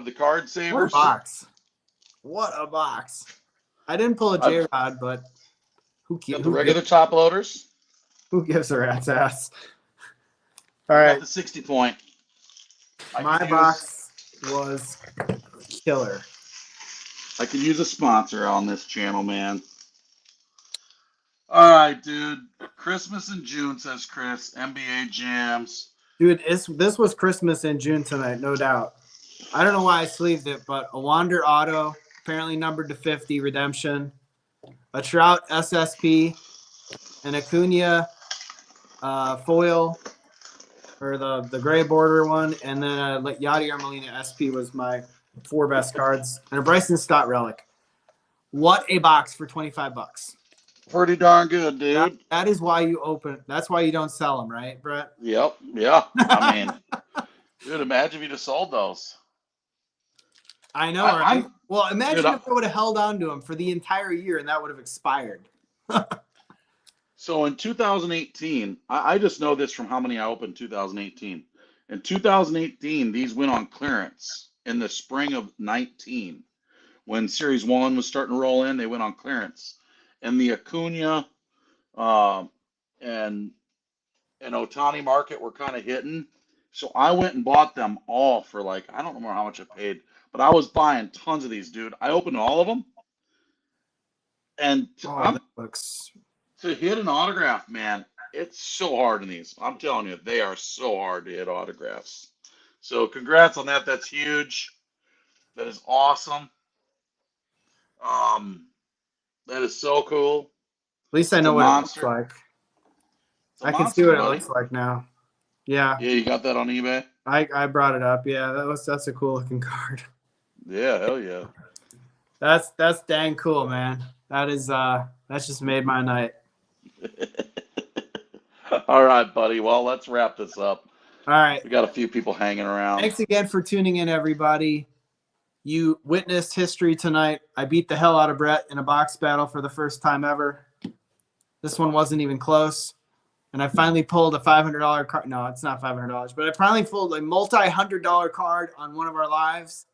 the card savers. What a box. What a box. I didn't pull a J-Rod, but who cares? The regular top loaders. Who gives a rat's ass? All right. The 60 point. My box was killer. I could use a sponsor on this channel, man. All right, dude. Christmas in June, says Chris. NBA jams. Dude, this was Christmas in June tonight, no doubt. I don't know why I sleeved it, but a Wander Auto, apparently numbered to 50, redemption. A Trout SSP, an Acuna foil, or the gray border one, and then a Yadier Molina SP was my 4 best cards, and a Bryson Stott relic. What a box for $25. Pretty darn good, dude. That is why you open. That's why you don't sell them, right, Brett? Yep. Yeah. I mean, dude, imagine if you just sold those. I know, right? Well, imagine if I would have held on to them for the entire year and that would have expired. So in 2018, I just know this from how many I opened 2018. In 2018, these went on clearance in the spring of 19. When Series 1 was starting to roll in, they went on clearance. And the Acuna and Otani market were kind of hitting. So I went and bought them all for like, I don't remember how much I paid, but I was buying tons of these, dude. I opened all of them, and Oh, I'm that looks. to hit an autograph, man. It's so hard in these. I'm telling you, they are so hard to hit autographs. So congrats on that. That's huge. That is awesome. Um, that is so cool. At least I It's a know what it looks monster. like. It's a I can see monster, what it buddy. looks like now. Yeah, Yeah, you got that on eBay? I brought it up. Yeah, that's a cool looking card. Yeah, hell yeah. That's dang cool, man. That's just made my night. All right, buddy. Well, let's wrap this up. All right. We got a few people hanging around. Thanks again for tuning in, everybody. You witnessed history tonight. I beat the hell out of Brett in a box battle for the first time ever. This one wasn't even close. And I finally pulled a $500 card. No, it's not $500, but I finally pulled a multi-$100 card on one of our lives.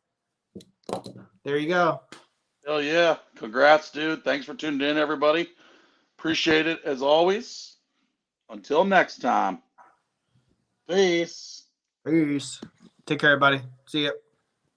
There you go. Hell yeah. Congrats, dude. Thanks for tuning in, everybody. Appreciate it as always. Until next time. Peace. Peace. Take care, everybody. See ya.